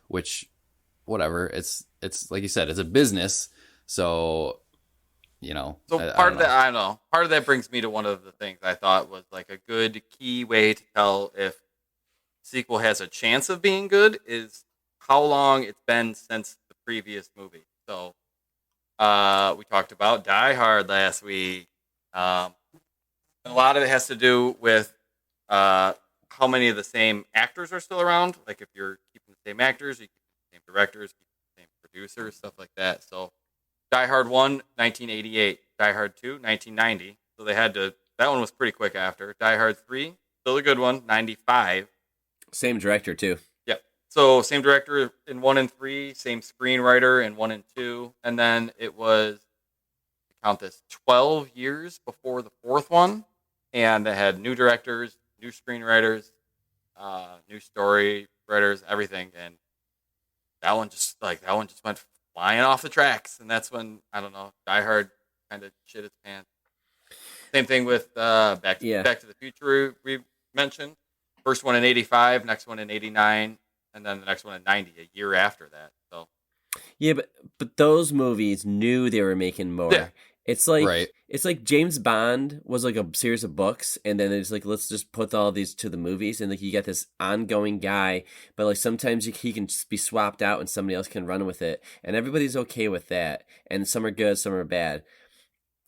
which. Whatever, it's like you said, it's a business, so part of that brings me to one of the things I thought was like a good key way to tell if sequel has a chance of being good is how long it's been since the previous movie. So we talked about Die Hard last week. And a lot of it has to do with how many of the same actors are still around. Like if you're keeping the same actors, you keep the same directors, keep the same producers, stuff like that. So Die Hard 1, 1988. Die Hard 2, 1990. So they had to, that one was pretty quick after. Die Hard 3, still a good one, 95. Same director too. Yep. So same director in 1 and 3, same screenwriter in 1 and 2. And then it was, count this, 12 years before the fourth one. And they had new directors, new screenwriters, new story writers, everything. And that one just went flying off the tracks. And that's when, I don't know, Die Hard kind of shit its pants. Same thing with Back to the Future we mentioned. First one in 85, next one in 89, and then the next one in 90, a year after that. So yeah, but those movies knew they were making more. Yeah. It's like Right. It's like James Bond was like a series of books, and then it's like, let's just put all these to the movies, and like you got this ongoing guy, but like sometimes he can just be swapped out and somebody else can run with it, and everybody's okay with that. And some are good, some are bad.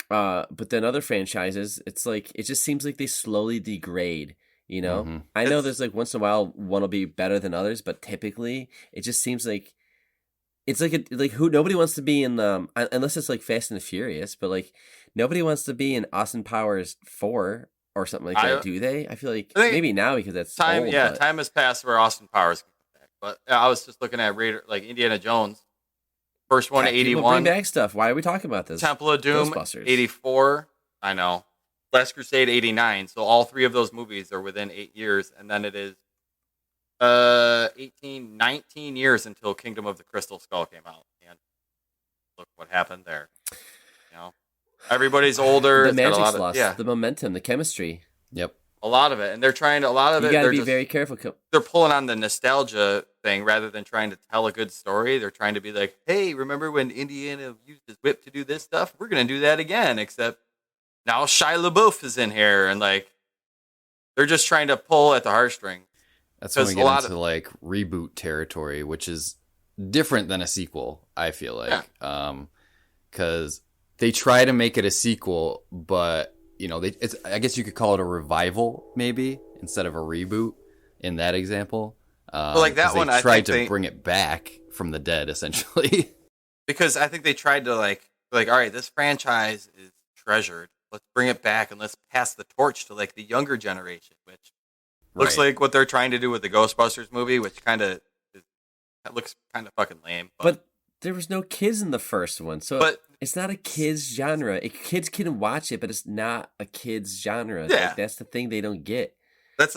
But then other franchises, it's like it just seems like they slowly degrade. Mm-hmm. I know there's like once in a while one will be better than others, but typically it just seems like it's like who nobody wants to be in the unless it's like Fast and the Furious, but like nobody wants to be in Austin Powers 4 or something like that, do they? I feel like maybe now because that's time. old, Yeah, but time has passed where Austin Powers can come back. But I was just looking at Indiana Jones, first one heck, people 81, bring back stuff. Why are we talking about this? Temple of Doom Ghostbusters. 84. I know, Last Crusade 89. So all three of those movies are within 8 years, and then it is 19 years until Kingdom of the Crystal Skull came out, and look what happened there. Everybody's older. The it's got a magic's lot of, lost. The momentum, the chemistry. Yep. a lot of it, and they're trying to You got to they're be just- very careful. They're pulling on the nostalgia thing rather than trying to tell a good story. They're trying to be like, hey, remember when Indiana used his whip to do this stuff? We're going to do that again, except now Shia LaBeouf is in here. And like, they're just trying to pull at the heartstring. That's when we 'Cause a lot get into like reboot territory, which is different than a sequel, I feel like. Because they try to make it a sequel, but, you know, I guess you could call it a revival, maybe, instead of a reboot in that example. Well, like that 'cause one, they I tried think to bring it back from the dead, essentially. Because I think they tried to like, all right, this franchise is treasured. Let's bring it back and let's pass the torch to like the younger generation, which looks Right. like what they're trying to do with the Ghostbusters movie, which looks kind of fucking lame. But there was no kids in the first one, so But- it's not a kids genre. Kids can watch it, but it's not a kids genre. Yeah. Like, that's the thing they don't get. that's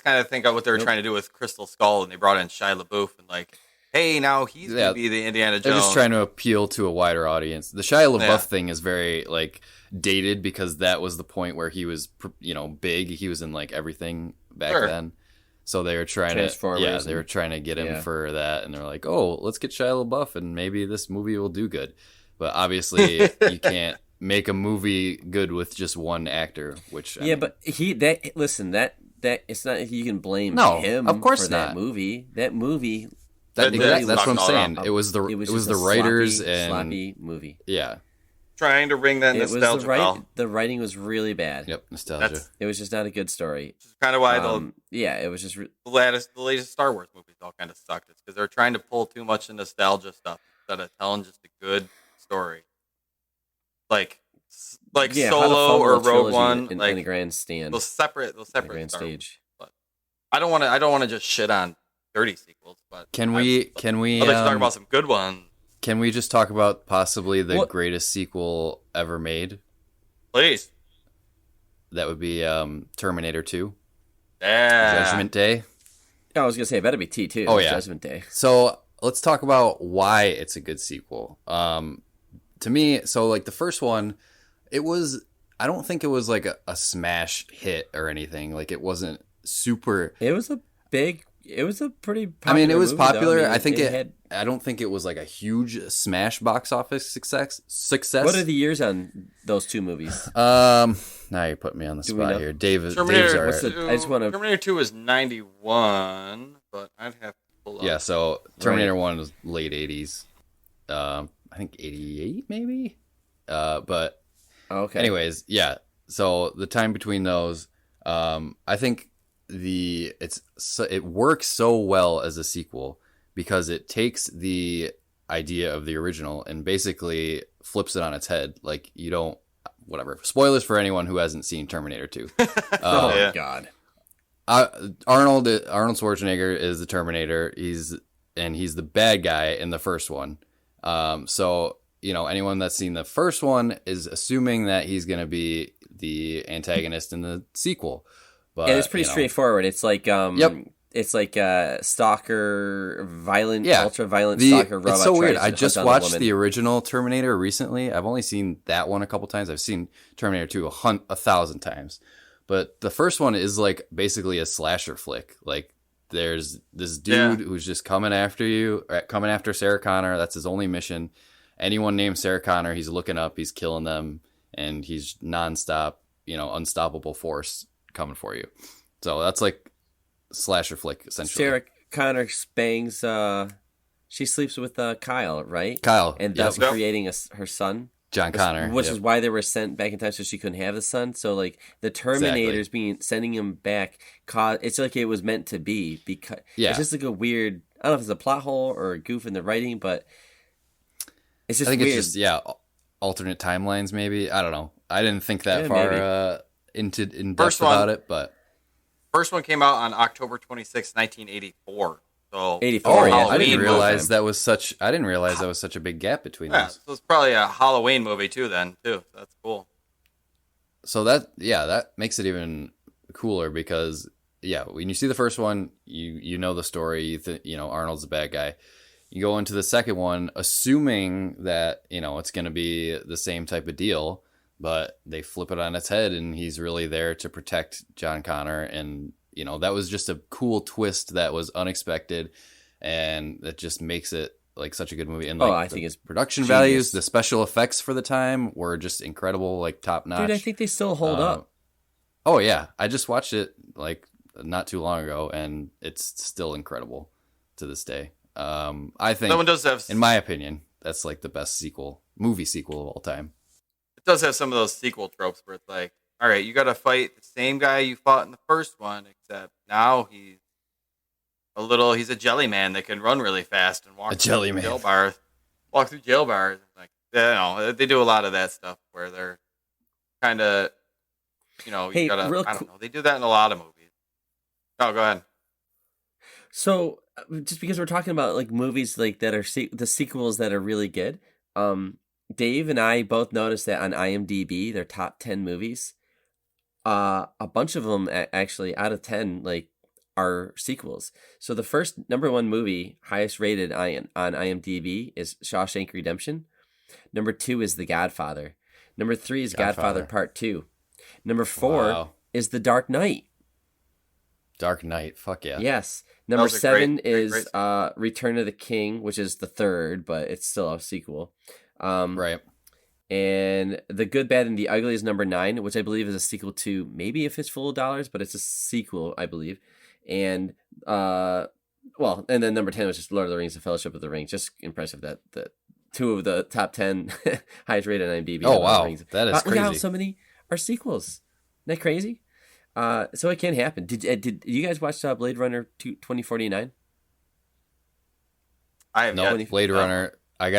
kind of think of what they were Nope. trying to do with Crystal Skull, and they brought in Shia LaBeouf and like, hey, now he's Yeah. gonna be the Indiana They're Jones. just trying to appeal to a wider audience. The Shia LaBeouf Yeah. thing is very like dated because that was the point where he was, you know, big. He was in like everything back Sure. then. So they were trying Transformers they were trying to get him yeah. for that, and they're like, "Oh, let's get Shia LaBeouf, and maybe this movie will do good." But obviously, you can't make a movie good with just one actor. Which I mean, but that it's not you can blame No, him of course for that not. movie. That movie that's what I'm saying. a- It was the just the a writers sloppy and movie. yeah, Trying to ring that It was nostalgia bell. the writing was really bad. yep, nostalgia. That's It was just not a good story. kind of why It was just the latest Star Wars movies all kind of sucked. It's because they're trying to pull too much of nostalgia stuff instead of telling just a good story. Like how to Solo fumble or a Rogue trilogy One, in like the grandstand, those separate the Star grand Wars. stage. But I don't want to just shit on dirty sequels. But Can we? I'd like to talk about some good ones, Can we just talk about possibly the What- greatest sequel ever made? please. That would be Terminator 2, Yeah. Judgment Day. I was gonna say it better be T2. Oh, yeah. Judgment Day. So let's talk about why it's a good sequel. To me, so like the first one, I don't think it was like a smash hit or anything. Like it wasn't super. It was a pretty. Popular I mean, it was movie, though. popular. I mean, I think had. I don't think it was like a huge smash box office success. What are the years on those two movies? Now you're putting me on the Do we spot know? here, David. Terminator, Dave's all what's right. the- I just wanna- Terminator 2 is 91, but I'd have to pull up. Yeah, so Terminator 1 was late 80s. I think 88 maybe. But Okay. anyways, yeah. So the time between those, I think it works so well as a sequel because it takes the idea of the original and basically flips it on its head. Like you don't, whatever. Spoilers for anyone who hasn't seen Terminator 2. Oh Yeah. my god. Arnold Schwarzenegger is the Terminator. He's the bad guy in the first one. So anyone that's seen the first one is assuming that he's going to be the antagonist in the sequel. But And it's pretty straightforward. It's like Yep. it's like stalker, violent, Yeah. ultra violent stalker robot. It's so weird. tries I to just hunt down a watched woman. the original Terminator recently. I've only seen that one a couple times. I've seen Terminator 2 1,000 times. But the first one is like basically a slasher flick. Like there's this dude who's just coming after Sarah Connor. That's his only mission. Anyone named Sarah Connor, he's looking up, he's killing them, and he's nonstop, unstoppable force coming for you. So that's like slasher flick essentially. Sarah Connor bangs. She sleeps with Kyle, right? Kyle, and yep. thus creating her son. John Connor, which yep. is why they were sent back in time, so she couldn't have the son. So like the Terminators sending him back, it's like it was meant to be because it's just like a weird. I don't know if it's a plot hole or a goof in the writing, but it's just. I think weird. it's just alternate timelines maybe. I don't know. I didn't think that far in depth First one- about it, but First one came out on October 26, 1984. So 84, yeah. I didn't Halloween realize movie. that was such. I didn't realize that was such a big gap between Yeah, those. so it's probably a Halloween movie too. Then too. That's cool. So that makes it even cooler because when you see the first one, you know the story. Arnold's the bad guy. You go into the second one assuming that it's going to be the same type of deal, but they flip it on its head and he's really there to protect John Connor, and that was just a cool twist that was unexpected, and that just makes it like such a good movie. And like I think it's production genius. values, the special effects for the time were just incredible, like top notch. Dude, I think they still hold up. Oh yeah, I just watched it like not too long ago, and it's still incredible to this day. I think, Someone does have, in my opinion, that's like the best movie sequel of all time. it does have some of those sequel tropes where it's like, all right, you got to fight the same guy you fought in the first one, except now he's a jelly man that can run really fast and walk through jail bars. Like, they do a lot of that stuff where they're kind of, Hey, you gotta, real I don't know. They do that in a lot of movies. Oh, go ahead. So, just because we're talking about like movies like that are the sequels that are really good, Dave and I both noticed that on IMDb, their top 10 movies, a bunch of them actually out of 10 like are sequels. So the first number one movie, highest rated on IMDb, is Shawshank Redemption. Number 2 is The Godfather. Number 3 is Godfather Part 2. Number 4 is The Dark Knight. Dark Knight, fuck yeah. Yes. Number was a 7 great is Return of the King, which is the third, but it's still a sequel. Right. And The Good, Bad, and the Ugly is number 9, which I believe is a sequel to maybe A Fistful of Dollars, but it's a sequel, I believe. And and then number 10 was just Lord of the Rings: The Fellowship of the Ring. Just impressive that the 2 of the top 10 highest rated on IMDb. Oh wow, that is crazy. Look how so many are sequels. Isn't that crazy? So it can happen. Did you guys watch Blade Runner 2049? I have no Blade Runner. We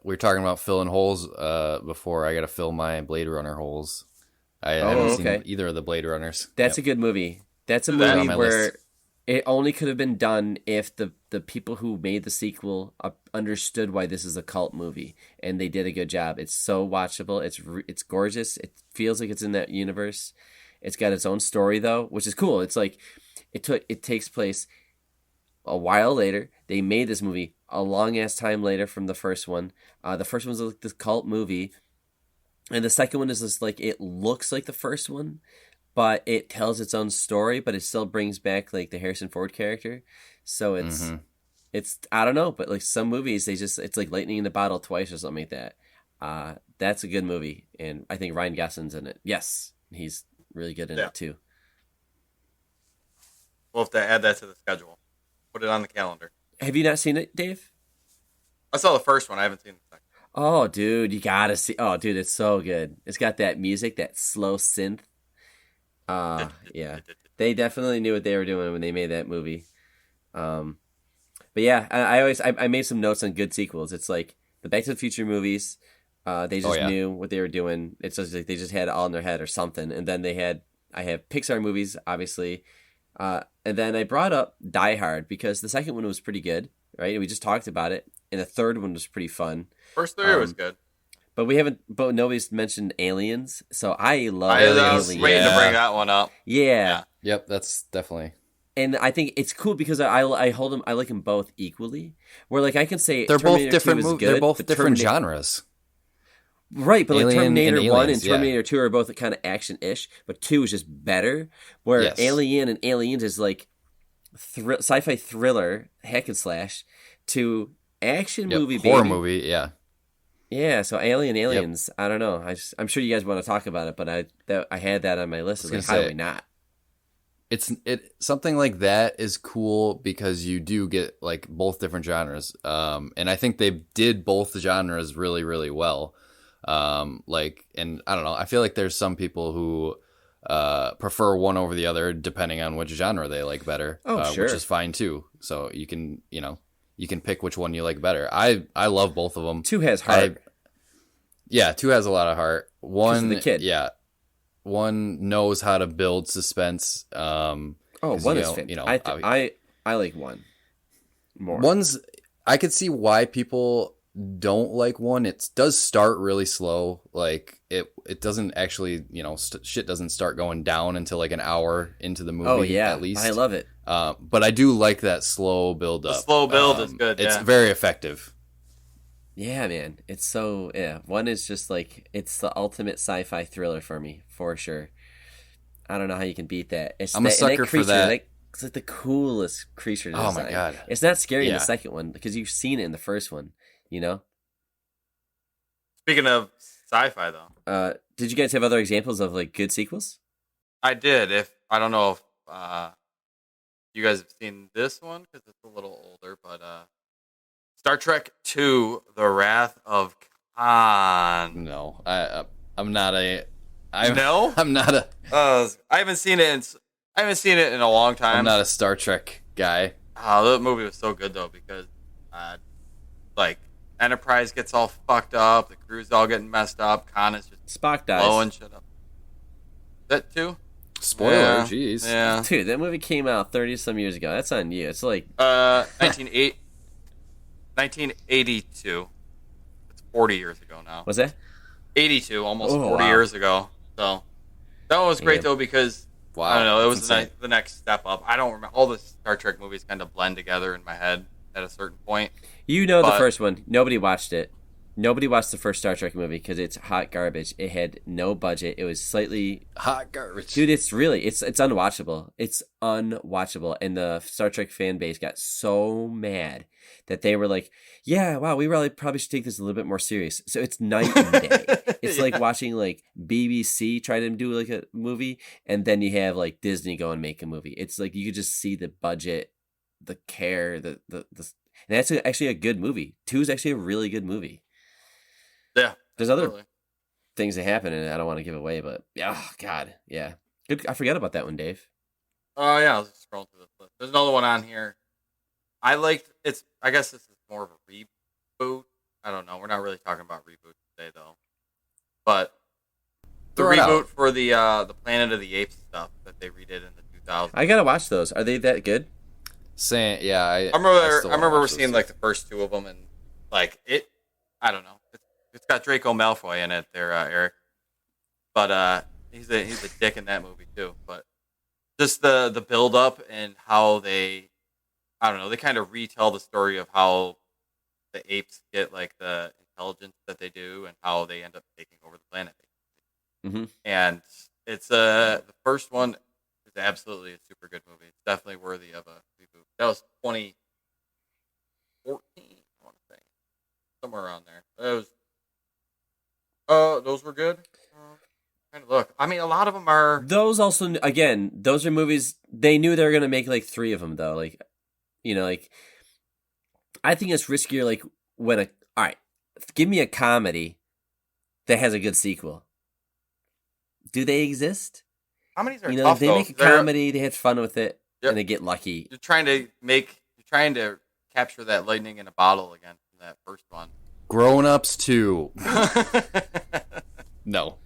were talking about filling holes before. I got to fill my Blade Runner holes. I haven't seen either of the Blade Runners. That's a good movie. That's a movie where it only could have been done if the people who made the sequel understood why this is a cult movie, and they did a good job. It's so watchable. It's gorgeous. It feels like it's in that universe. It's got its own story though, which is cool. It's like it takes place a while later. They made this movie a long ass time later from the first one. The first one was like this cult movie, and the second one is just like it looks like the first one, but it tells its own story, but it still brings back like the Harrison Ford character. So it's I don't know, but like some movies it's like lightning in the bottle twice or something like that. That's a good movie, and I think Ryan Gosling's in it. Yes, he's really good in it too. We'll have to add that to the schedule. Put it on the calendar. Have you not seen it, Dave? I saw the first one. I haven't seen the second. Oh, dude, you gotta see. Oh, dude, it's so good. It's got that music, that slow synth. Yeah, they definitely knew what they were doing when they made that movie. But yeah, I made some notes on good sequels. It's like the Back to the Future movies. They just knew what they were doing. It's just like they just had it all in their head or something. And then I have Pixar movies, obviously. And then I brought up Die Hard because the second one was pretty good, right? We just talked about it. And the third one was pretty fun. First three was good. But nobody's mentioned Aliens. So I love Aliens. Aliens. I was waiting to bring that one up. Yeah. Yep, that's definitely. And I think it's cool because I like them both equally. Where like I can say they're Terminator both different 2 is movies. good, They're both different genres. Right, but like Terminator 1 Aliens, and Terminator 2 are both kind of action-ish, but 2 is just better. Where Alien and Aliens is like sci-fi thriller, hack and slash, to action movie, horror baby. movie, yeah. Yeah, so Aliens, I don't know. I'm sure you guys want to talk about it, but I had that on my list. It's like, how do we not? It's something like that is cool because you do get like both different genres. And I think they did both genres really, really well. And I don't know, I feel like there's some people who prefer one over the other depending on which genre they like better. Sure. Which is fine too. So you can pick which one you like better. I love both of them. 2 has heart. 2 has a lot of heart. One, the kid. Yeah. One knows how to build suspense. 1 is fit. I like 1 more. I could see why people don't like 1. It does start really slow. Like it doesn't actually, shit doesn't start going down until like an hour into the movie. Oh yeah, at least I love it. But I do like that slow build up. The slow build is good. It's very effective. Yeah, man. It's so 1 is just like it's the ultimate sci-fi thriller for me, for sure. I don't know how you can beat that. I'm a sucker for that. It's like the coolest creature design. Oh my god! It's not scary in the second one because you've seen it in the first one. Speaking of sci-fi, though, did you guys have other examples of like good sequels? I did. I don't know if you guys have seen this one because it's a little older, but Star Trek II: The Wrath of Khan. No, I'm not a. No, I'm not a. I haven't seen it. I haven't seen it in a long time. I'm not a Star Trek guy. The movie was so good though because, Enterprise gets all fucked up, the crew's all getting messed up, Khan is just Spock dies. blowing shit up. That too? Spoiler, jeez. Yeah. Dude, that movie came out 30-some years ago. That's on you. It's like 1982. It's 40 years ago now. Was that? 82, almost 40 years ago. So that one was great though because I don't know, it was the next step up. I don't remember, all the Star Trek movies kind of blend together in my head at a certain point. The first one. Nobody watched it. Nobody watched the first Star Trek movie because it's hot garbage. It had no budget. It was slightly Hot garbage. dude. It's really it's unwatchable. It's unwatchable, and the Star Trek fan base got so mad that they were like, "Yeah, wow, we really probably should take this a little bit more serious." So it's night and day. It's like watching like BBC try to do like a movie, and then you have like Disney go and make a movie. It's like you could just see the budget, the care, the and that's actually a good movie. 2 is actually a really good movie. Yeah. There's other Absolutely. things that happen, and I don't want to give away, but oh god, yeah, good. I forgot about that one, Dave. Oh yeah, I was just scrolling through this list. There's another one on here. I liked it's. I guess this is more of a reboot. I don't know. We're not really talking about reboots today, though. But the Throw it reboot out. for the Planet of the Apes stuff that they redid in the 2000s. I gotta watch those. Are they that good? Saying, yeah, I I remember. still I remember watch those seeing too. like the first 2 of them, and like it. I don't know. It's got Draco Malfoy in it, there, Eric. But he's a dick in that movie too. But just the build up and how they, I don't know, they kind of retell the story of how the apes get like the intelligence that they do and how they end up taking over the planet. Mm-hmm. And it's the first one is absolutely a super good movie. It's definitely worthy of a reboot. That was 2014, I want to say, somewhere around there. That was those were good. Trying to look. I mean, a lot of them are. Those also, again, those are movies. They knew they were gonna make like 3 of them, though. Like, like I think it's riskier. Like when all right, give me a comedy that has a good sequel. Do they exist? Comedies are You know, tough, they though. make a comedy, they had fun with it, Yep. and they get lucky. You're trying to capture that lightning in a bottle again from that first one. Grown Ups 2. No.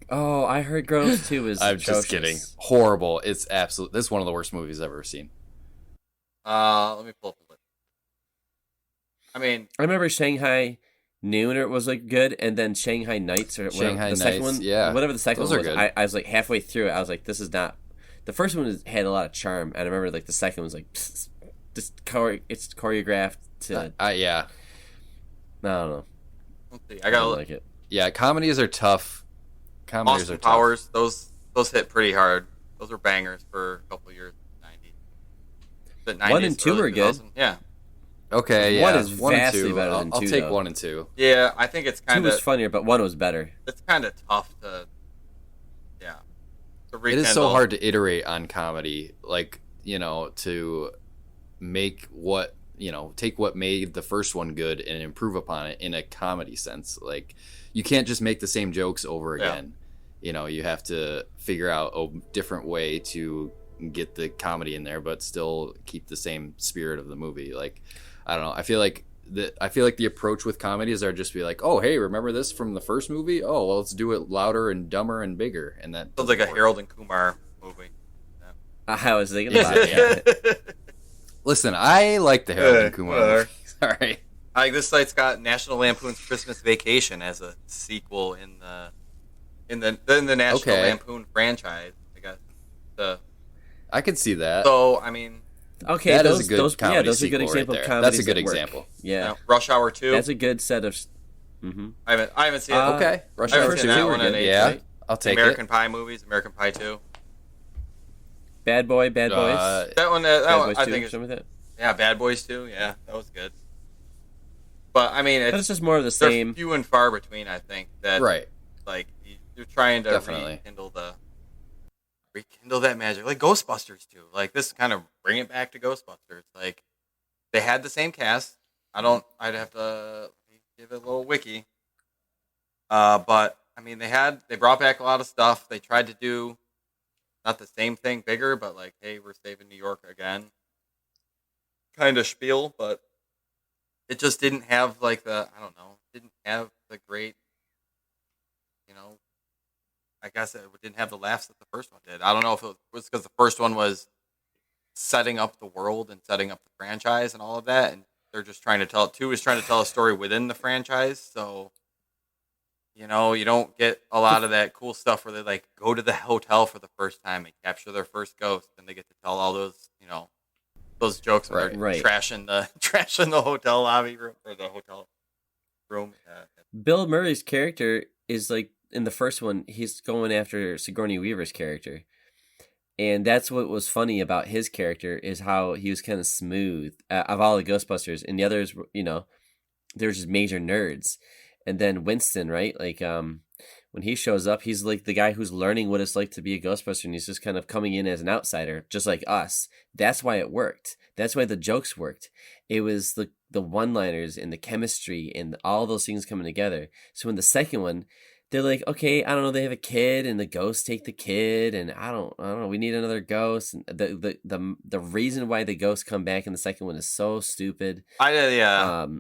Oh, I heard Grown Ups 2 was I'm just kidding. Horrible. It's absolute. This is one of the worst movies I've ever seen. Let me pull up the list. I mean, I remember Shanghai Noon it was like good, and then Shanghai Nights or whatever, Shanghai the second Nights, one, yeah. whatever the second Those one are was. good. I was like halfway through it. I was like, this is not. The first one had a lot of charm, and I remember like the second was like, it's choreographed to. Yeah. I don't know. let's see. I don't like it. Yeah, comedies are tough. Comedies Austin are tough. Powers. Those hit pretty hard. Those were bangers for a couple of years in the 90s. 1 and 2 early were good. 2000s. Yeah. Okay, yeah. One is 1 and vastly 2. better than I'll 2, take though. 1 and 2. Yeah, I think it's 2 kind was of funnier, but 1 was better. tough to to It rekindle. is so hard to iterate on comedy, like, to make what, take what made the first one good and improve upon it in a comedy sense. Like, you can't just make the same jokes over Yeah. again. You have to figure out a different way to get the comedy in there, but still keep the same spirit of the movie. Like, I don't know. I feel like the approach with comedies are just be like, oh, hey, remember this from the first movie? Oh, well, let's do it louder and dumber and bigger. And that Sounds like a doesn't work. Harold and Kumar movie. I was thinking about it. Listen, I like the Harold and Kumar whatever. movies. All right. Like this site's got National Lampoon's Christmas Vacation as a sequel in the National Okay. Lampoon franchise. I guess. I could see that. So I mean, Okay, That is those, a good those, comedy those are good sequel right example there. of comedies That's a good that work. example. Yeah, Rush Hour 2. that's a good set of. Mm-hmm. I haven't seen it. Okay. Rush I haven't Hour seen 2. that one in ages. Yeah. Right? I'll take American it. Pie movies, American Pie 2. Bad Boys. That one, Bad one Boys I 2, think, something like that. yeah, Bad Boys 2. Yeah, that was good. But I mean, But it's just more of the they're same. few and far between. I think that Right. like you're trying to Definitely. rekindle that magic, like Ghostbusters too. Like this kind of bring it back to Ghostbusters. Like they had the same cast. I'd have to give it a little wiki. But I mean, they brought back a lot of stuff. They tried to do not the same thing bigger, but like, hey, we're saving New York again, kind of spiel. But it just didn't have like didn't have the great, I guess it didn't have the laughs that the first one did. I don't know if it was because the first one was setting up the world and setting up the franchise and all of that, and they're just trying to tell. 2 is trying to tell a story within the franchise, so you don't get a lot of that cool stuff where they like go to the hotel for the first time and capture their first ghost, and they get to tell all those those jokes when they're Right. trashing the hotel lobby room or the hotel room. Yeah. Bill Murray's character is like in the first one, he's going after Sigourney Weaver's character. And that's what was funny about his character is how he was kind of smooth of all the Ghostbusters, and the others, they're just major nerds. And then Winston, right? Like, when he shows up, he's like the guy who's learning what it's like to be a Ghostbuster, and he's just kind of coming in as an outsider, just like us. That's why it worked. That's why the jokes worked. It was the one-liners and the chemistry and all those things coming together. So in the second one, they're like, okay, I don't know, they have a kid and the ghosts take the kid, and I don't know, we need another ghost. And the reason why the ghosts come back in the second one is so stupid. It's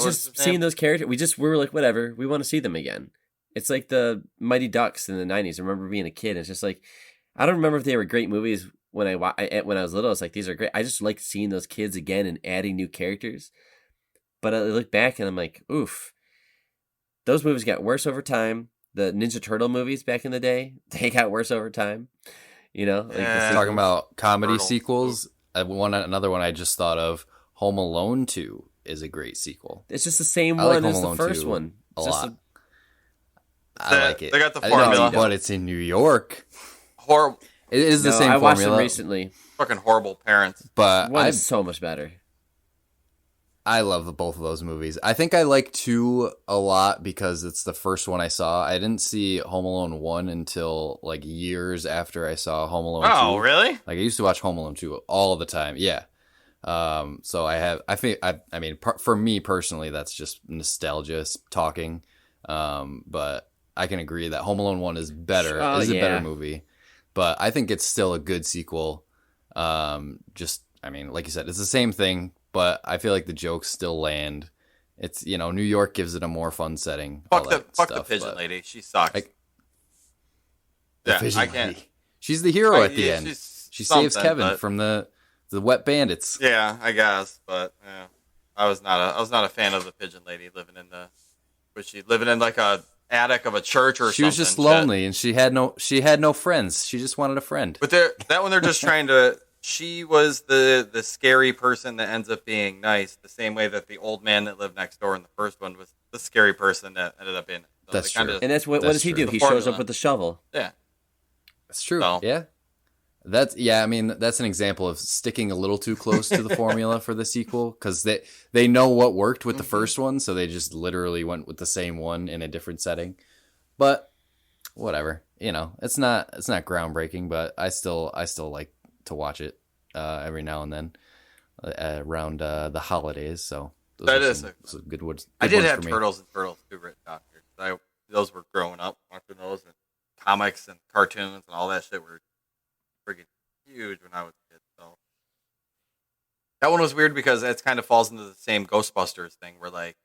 just seeing those characters. We were like, whatever, we want to see them again. It's like the Mighty Ducks in the 90s. I remember being a kid. It's just like, I don't remember if they were great movies when I was little. I was like, these are great. I just like seeing those kids again and adding new characters. But I look back and I'm like, oof. Those movies got worse over time. The Ninja Turtle movies back in the day, they got worse over time. Talking about comedy sequels, another one I just thought of, Home Alone 2 is a great sequel. It's just the same one as the first one. A lot. I like it. They got the formula. But it's in New York. Horrible. It is the same formula. I watched them recently. Fucking horrible parents. But one is so much better. I love both of those movies. I think I like 2 a lot because it's the first one I saw. I didn't see Home Alone 1 until like years after I saw Home Alone 2. Oh, really? Like I used to watch Home Alone 2 all the time. Yeah. So I mean, for me personally, that's just nostalgia talking. But I can agree that Home Alone 1 is better. It is a better movie. But I think it's still a good sequel. I mean, like you said, it's the same thing. But I feel like the jokes still land. It's, New York gives it a more fun setting. Fuck the pigeon lady. She sucks. The pigeon lady. She's the hero at the end. She saves Kevin from the wet bandits. Yeah, I guess. But yeah, I was not a fan of the pigeon lady living in like a attic of a church or something. She was just lonely and she had no friends. She just wanted a friend. But that one they're just trying to. She was the scary person that ends up being nice, the same way that the old man that lived next door in the first one was the scary person that ended up being. So that's true. And that's what does he do? He shows up with the shovel. Yeah. That's true. So. Yeah. I mean, that's an example of sticking a little too close to the formula for the sequel because they know what worked with the first one, so they just literally went with the same one in a different setting. But whatever, it's not groundbreaking, but I still like to watch it every now and then around the holidays. So those are some good ones. I did have Turtles and Turtles 2 written down here. Those were growing up watching those, and comics and cartoons and all that shit were freaking huge when I was a kid. So that one was weird because it kind of falls into the same Ghostbusters thing where like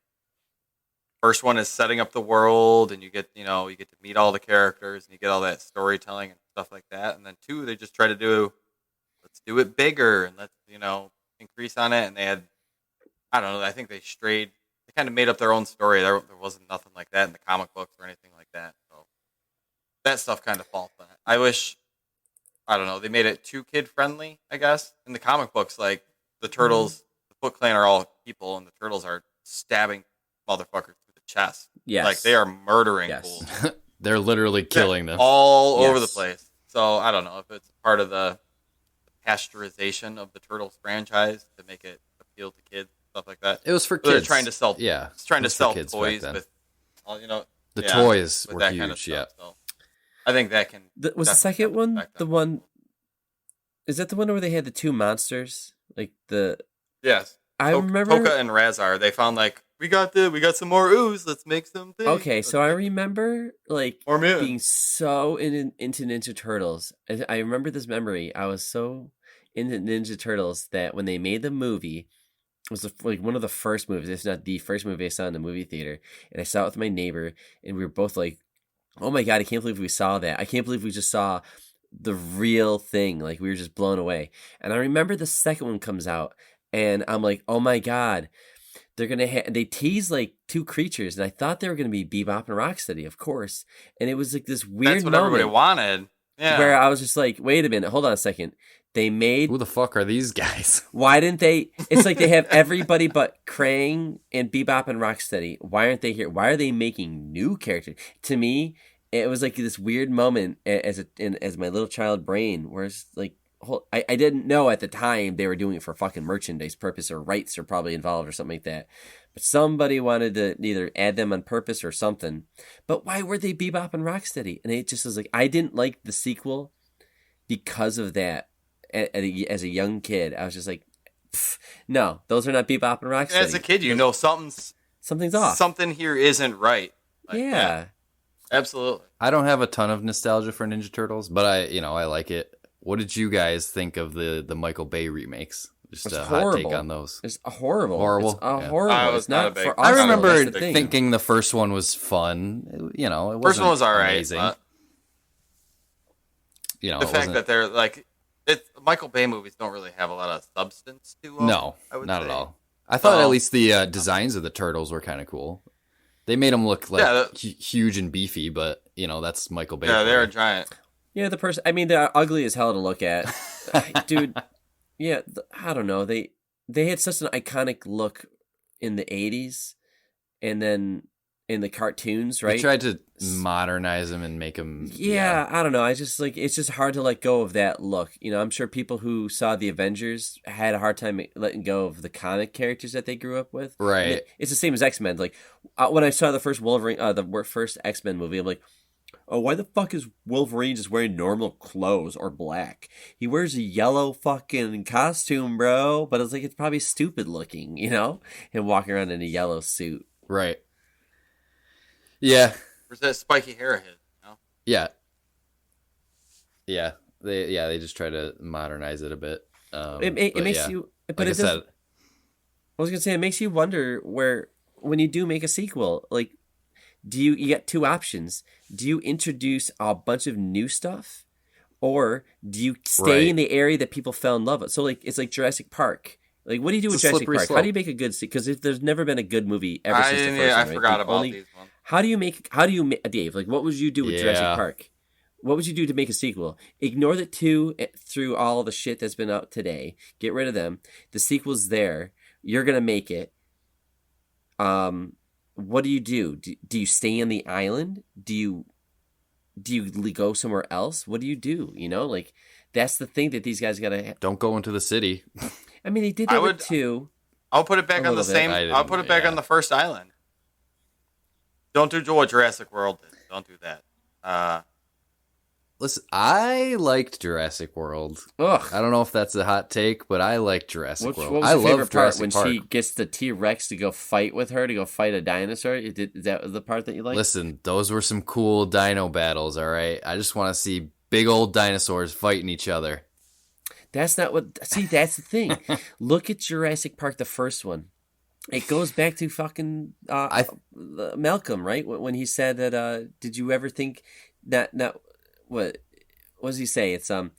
first one is setting up the world and you get to meet all the characters and you get all that storytelling and stuff like that. And then 2, they just try to do, let's do it bigger and let's, increase on it. And they had, I don't know, I think they kind of made up their own story. There wasn't nothing like that in the comic books or anything like that. So that stuff kind of falls on it. I wish, I don't know, they made it too kid friendly, I guess. In the comic books, like the turtles, the Foot Clan are all people and the turtles are stabbing motherfuckers through the chest. Yes. Like they are murdering fools. They're literally killing them. All over the place. So I don't know if it's part of the pasteurization of the Turtles franchise to make it appeal to kids, stuff like that. It was for kids. They're trying to sell. Yeah, it's trying to sell toys with, the toys were huge. Kind of stuff, so I think that can. Was the second one the one? Is that the one where they had the 2 monsters? Like the. Yes, I remember Toka and Razar. They found like we got some more ooze. Let's make some things. Okay, so I remember like more being so into Ninja Turtles. I remember this memory. I was so into Ninja Turtles that when they made the movie, it was like one of the first movies, if not the first movie I saw in the movie theater, and I saw it with my neighbor, and we were both like, "Oh my god, I can't believe we saw that! I can't believe we just saw the real thing!" Like we were just blown away. And I remember the second one comes out, and I'm like, "Oh my god." They're gonna they tease like 2 creatures, and I thought they were gonna be Bebop and Rocksteady, of course. And it was like this weird. That's what moment. everybody wanted. Yeah. where I was just like, wait a minute, hold on a second. They made. Who the fuck are these guys? Why didn't they? It's like they have everybody but Krang and Bebop and Rocksteady. Why aren't they here? Why are they making new characters? To me, it was like this weird moment as my little child brain, where it's like, I didn't know at the time they were doing it for fucking merchandise purpose or rights are probably involved or something like that. But somebody wanted to either add them on purpose or something. But why were they Bebop and Rocksteady? And it just was like, I didn't like the sequel because of that. As a young kid, I was just like, no, those are not Bebop and Rocksteady. As a kid, you know something's off. Something here isn't right. Like, yeah, absolutely. I don't have a ton of nostalgia for Ninja Turtles, but I like it. What did you guys think of the Michael Bay remakes? Just it's a horrible. hot take on those. It's horrible. Horrible. It's Yeah. horrible. I was it's not not a big- for I us. remember That's the thing. thinking the first one was fun. It wasn't First one was all right. amazing. But The the fact that they're like, Michael Bay movies don't really have a lot of substance to them. no, I would not say. at all. I thought at least the designs of the turtles were kind of cool. They made them look like huge and beefy, but that's Michael Bay. Yeah, they're a giant. Yeah, they're ugly as hell to look at, dude. Yeah, I don't know. They had such an iconic look in the '80s, and then in the cartoons, right? They tried to modernize them and make them. Yeah, I don't know. I just it's just hard to let go of that look. I'm sure people who saw the Avengers had a hard time letting go of the comic characters that they grew up with. Right. It's the same as X-Men. Like when I saw the first Wolverine, the first X-Men movie, I'm like, oh, why the fuck is Wolverine just wearing normal clothes or black? He wears a yellow fucking costume, bro. But it's like it's probably stupid looking, him walking around in a yellow suit. Right. Yeah. Where's that spiky hair of his? Yeah. Yeah. They just try to modernize it a bit. It makes you. But like I was gonna say it makes you wonder when you do make a sequel, like, you get two options. Do you introduce a bunch of new stuff, or do you stay in the area that people fell in love with? So like it's like Jurassic Park. Like, what do you do with Jurassic Park? slope. How do you make a good sequel? Because there's never been a good movie ever since the first one. I right? forgot about these ones. How do you Dave? Like, what would you do with Jurassic Park? What would you do to make a sequel? Ignore the two through all the shit that's been out today. Get rid of them. The sequel's there. You're gonna make it. What do you do? Do you stay on the island? Do you go somewhere else? What do you do? Like, that's the thing that these guys gotta. Don't go into the city. I mean, they did that with two. I'll put it back on the same. I'll put it back on the first island. Don't do what Jurassic World did. Don't do that. Listen, I liked Jurassic World. Ugh. I don't know if that's a hot take, but I like Jurassic World. What was I your favorite love part Jurassic when Park. she gets the T-Rex to go fight with her, to go fight a dinosaur? Is that the part that you like? Listen, those were some cool dino battles, all right? I just want to see big old dinosaurs fighting each other. That's not what... See, that's the thing. Look at Jurassic Park, the first one. It goes back to fucking Malcolm, right? When he said that, did you ever think that... What does he say? It's your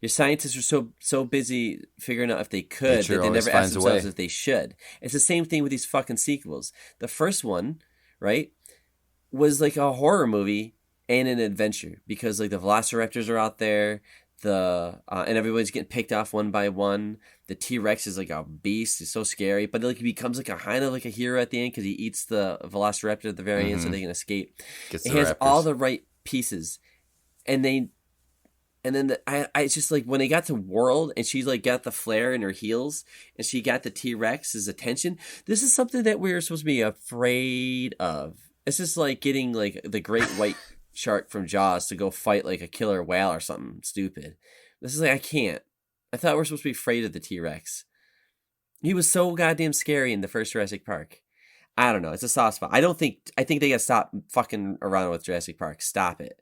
scientists are so busy figuring out if they could Nature that they always never ask finds a themselves way. if they should. It's the same thing with these fucking sequels. The first one, right, was like a horror movie and an adventure, because like the velociraptors are out there, and everybody's getting picked off one by one. The T-Rex is like a beast. It's so scary, but like he becomes like a kind of like a hero at the end because he eats the velociraptor at the very end so they can escape. Gets It the has raptors. all the right pieces, and then it's just like when they got to World and she like got the flare in her heels and she got the T-Rex's attention. This is something that we're supposed to be afraid of. It's just like getting like the great white shark from Jaws to go fight like a killer whale or something stupid. This is like, I can't. I thought we were supposed to be afraid of the T-Rex. He was so goddamn scary in the first Jurassic Park. I don't know. It's a soft spot. I think they gotta stop fucking around with Jurassic Park. Stop it.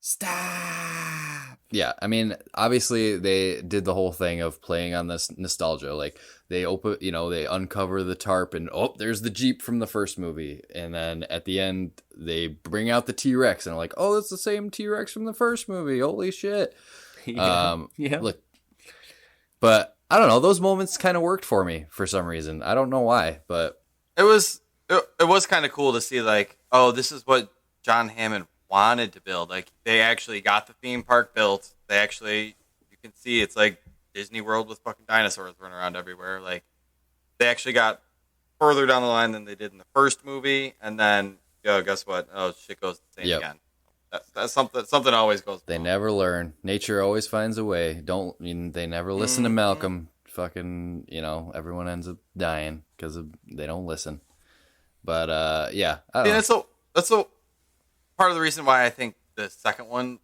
Stop. Yeah, I mean, obviously they did the whole thing of playing on this nostalgia. Like they they uncover the tarp and there's the Jeep from the first movie. And then at the end they bring out the T-Rex and are like, oh, it's the same T-Rex from the first movie. Holy shit. Yeah. Look, but I don't know. Those moments kind of worked for me for some reason. I don't know why, but It was kind of cool to see, like, oh, this is what John Hammond wanted to build. Like they actually got the theme park built. They actually, you can see it's like Disney World with fucking dinosaurs running around everywhere. Like they actually got further down the line than they did in the first movie, and then guess what? Oh, shit goes the same again. That's something. Something always goes. They wrong. never learn. Nature always finds a way. They never listen to Malcolm. Fucking, everyone ends up dying because they don't listen. But yeah, I don't know. That's part of the reason why I think the second one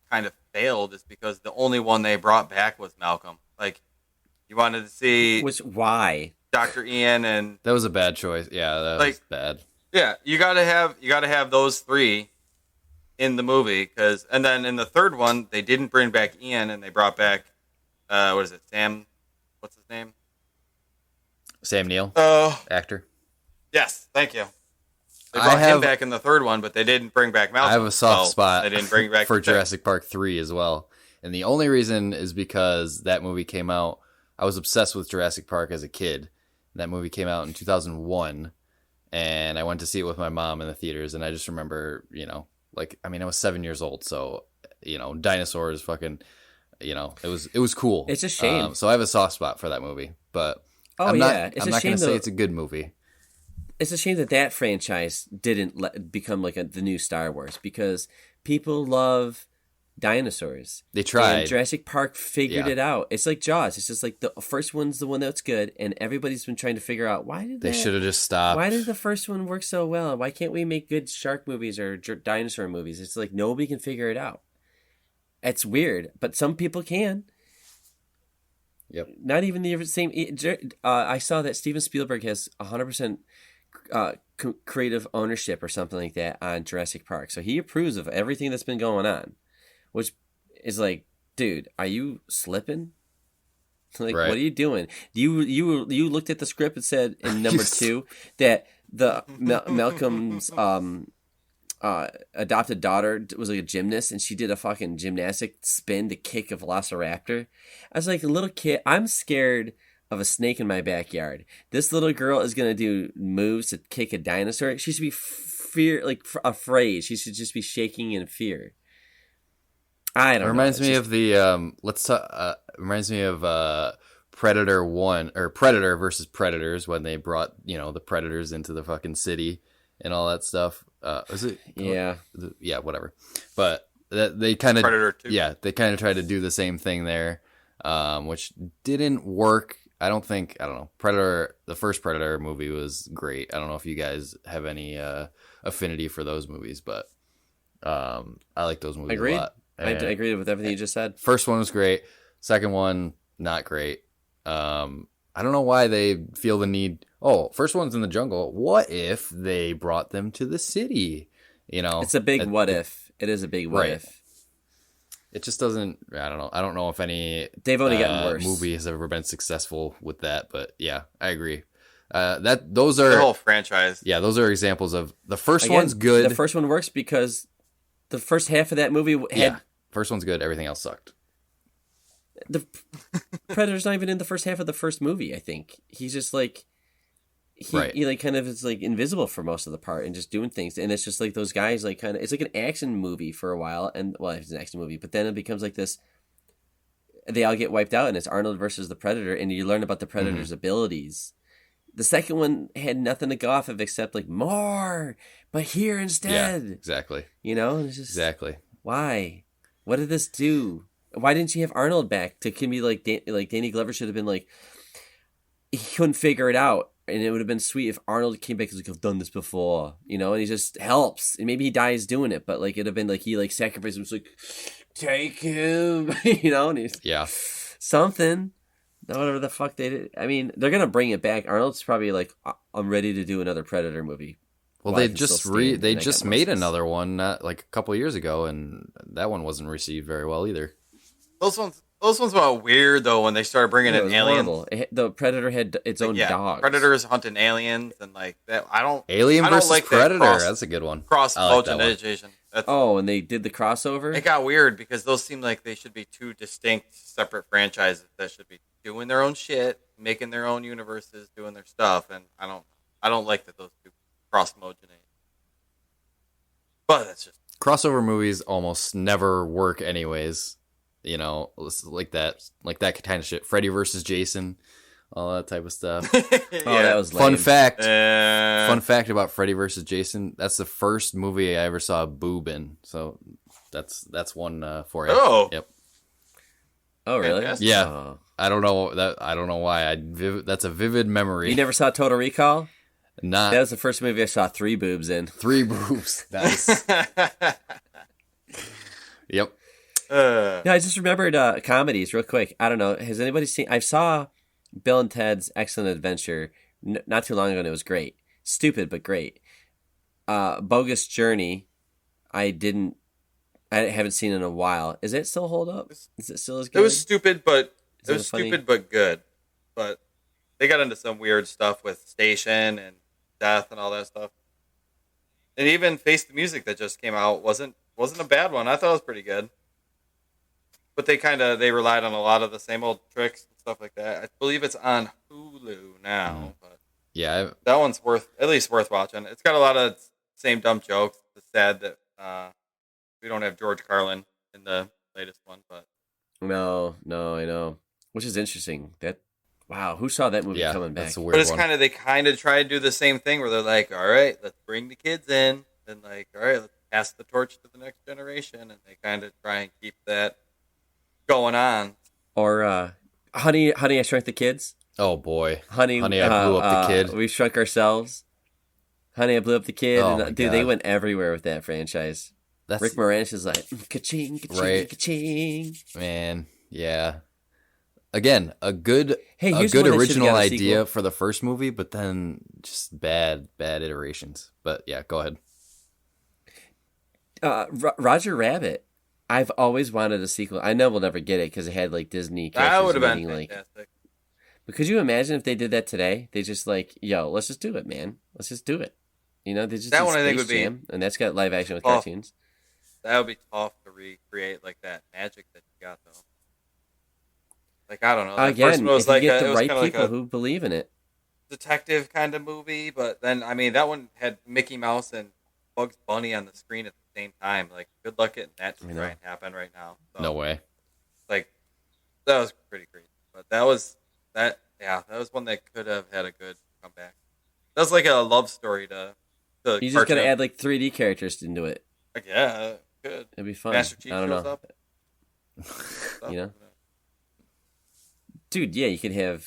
kind of failed is because the only one they brought back was Malcolm. Like you wanted to see why Dr. Ian and that was a bad choice. Yeah, that was bad. Yeah, you gotta have those three in the movie and then in the third one they didn't bring back Ian and they brought back what is it, Sam? What's his name? Sam Neill, actor. Yes, thank you. They brought him back in the third one, but they didn't bring back Malcolm. I have a soft spot they didn't bring back for Jurassic Park 3 as well. And the only reason is because that movie came out. I was obsessed with Jurassic Park as a kid. That movie came out in 2001, and I went to see it with my mom in the theaters. And I just remember, I was 7 years old, so dinosaurs, fucking, it was cool. It's a shame. So I have a soft spot for that movie, but I'm not going to say it's a good movie. It's a shame that franchise didn't become like the new Star Wars, because people love dinosaurs. They tried. And Jurassic Park figured it out. It's like Jaws. It's just like the first one's the one that's good, and everybody's been trying to figure out they should have just stopped. Why did the first one work so well? Why can't we make good shark movies or dinosaur movies? It's like nobody can figure it out. It's weird, but some people can. Yep. Not even the same. I saw that Steven Spielberg has 100% creative ownership or something like that on Jurassic Park, so he approves of everything that's been going on, which is like, dude, are you slipping? Like, right. What are you doing? You looked at the script and said in number 2 that the Malcolm's adopted daughter was like a gymnast, and she did a fucking gymnastic spin to kick a velociraptor. I was like, a little kid, I'm scared of a snake in my backyard. This little girl is gonna do moves to kick a dinosaur. She should be afraid. She should just be shaking in fear. I don't know. Reminds me of the reminds me of Predator 1 or Predator versus Predators, when they brought the Predators into the fucking city and all that stuff. Was it? Yeah. Yeah, whatever. But they kind of Predator 2. Yeah, they kind of tried to do the same thing there, which didn't work. I don't know. Predator, the first Predator movie was great. I don't know if you guys have any affinity for those movies, but I like those movies a lot. I agree with everything you just said. First one was great. Second one, not great. I don't know why they feel the need. Oh, first one's in the jungle. What if they brought them to the city? It's a big what if. It is a big what if. It just doesn't. I don't know. I don't know if any. They've only gotten worse. Movie has ever been successful with that, but yeah, I agree. Those are the whole franchise. Yeah, those are examples of the first one's good. The first one works because the first half of that movie had. First one's good. Everything else sucked. The Predator's not even in the first half of the first movie. I think he's just like. He like kind of is like invisible for most of the part and just doing things, and it's just like those guys like kind of, it's like an action movie for a while, and it's an action movie, but then it becomes like this, they all get wiped out and it's Arnold versus the Predator, and you learn about the Predator's abilities. The second one had nothing to go off of except like more, but here instead. Yeah, exactly. It's just exactly. Why? What did this do? Why didn't you have Arnold back to be like Danny Glover should have been like, he couldn't figure it out. And it would have been sweet if Arnold came back and was like, I've done this before, and he just helps. And maybe he dies doing it, but like it'd have been like he like sacrificed him, like, take him, and he's something. Whatever the fuck they did. I mean, they're gonna bring it back. Arnold's probably like, I'm ready to do another Predator movie. Well, they just made another one not like a couple years ago, and that one wasn't received very well either. Those ones were weird though when they started bringing in aliens. The Predator had its own dogs. Predators hunting aliens and like that. Alien versus like Predator. That's a good one. Cross-pollination. And they did the crossover. It got weird because those seem like they should be two distinct, separate franchises that should be doing their own shit, making their own universes, doing their stuff, and I don't like that those two cross-mogenate. But that's just crossover movies almost never work anyways. You know, like that kind of shit. Freddy versus Jason, all that type of stuff. Oh, that was lame. Fun fact about Freddy versus Jason. That's the first movie I ever saw a boob in. So that's one for you. Oh. Yep. Oh, really? Fantastic. Yeah. Oh. I don't know why. That's a vivid memory. You never saw Total Recall? Not That was the first movie I saw 3 boobs in. 3 boobs. Nice. Yep. Yeah, I just remembered comedies real quick. I don't know. Has anybody seen? I saw Bill and Ted's Excellent Adventure not too long ago, and it was great. Stupid, but great. Bogus Journey, I haven't seen in a while. Is it still hold up? Is it still as good? It was stupid, but Is it it was funny? stupid but good. But they got into some weird stuff with Station and Death and all that stuff. And even Face the Music that just came out wasn't a bad one. I thought it was pretty good. But they relied on a lot of the same old tricks and stuff like that. I believe it's on Hulu now. But Yeah. that one's worth watching. It's got a lot of same dumb jokes. It's sad that we don't have George Carlin in the latest one, but No, I know. Which is interesting. Wow, who saw that movie coming back? That's a weird but it's one. they kind of try to do the same thing where they're like, all right, let's bring the kids in, and like, all right, let's pass the torch to the next generation, and they kind of try and keep that going on. Or Honey, I Shrunk the Kids. Oh boy. Honey, I blew up the kid. We Shrunk Ourselves. Honey, I Blew Up the Kid. Oh, And, my dude, they God. went everywhere with that franchise. That's Rick Moranis is like, ka-ching, ka-ching, Right. ka-ching. man. Yeah. Again, a good Hey, here's one that should've original got a idea sequel. for the first movie, but then just bad iterations. But yeah, go ahead. Roger Rabbit. I've always wanted a sequel. I know we'll never get it because it had like Disney That characters would have been meeting, like. fantastic. But could you imagine if they did that today? They just like, yo, let's just do it, man. Let's just do it. You know, they just That did one I think Space would be- Jam, and that's got live action with Oh. cartoons. That would be tough to recreate like that magic that you got though. Like I don't know. That first Again, one was if you like get it the was right kinda like people a who believe in it. detective kind of movie, but then I mean that one had Mickey Mouse and Bugs Bunny on the screen at the same time. Like good luck getting that to I know. try and happen right now. So, No way. Like that was pretty crazy. But that was one that could have had a good comeback. That was like a love story to You just cartoon. gotta add like 3D characters into it. Like, yeah, good. It'd be fun. Master Chief I don't shows know. up. You know? Dude, yeah, you could have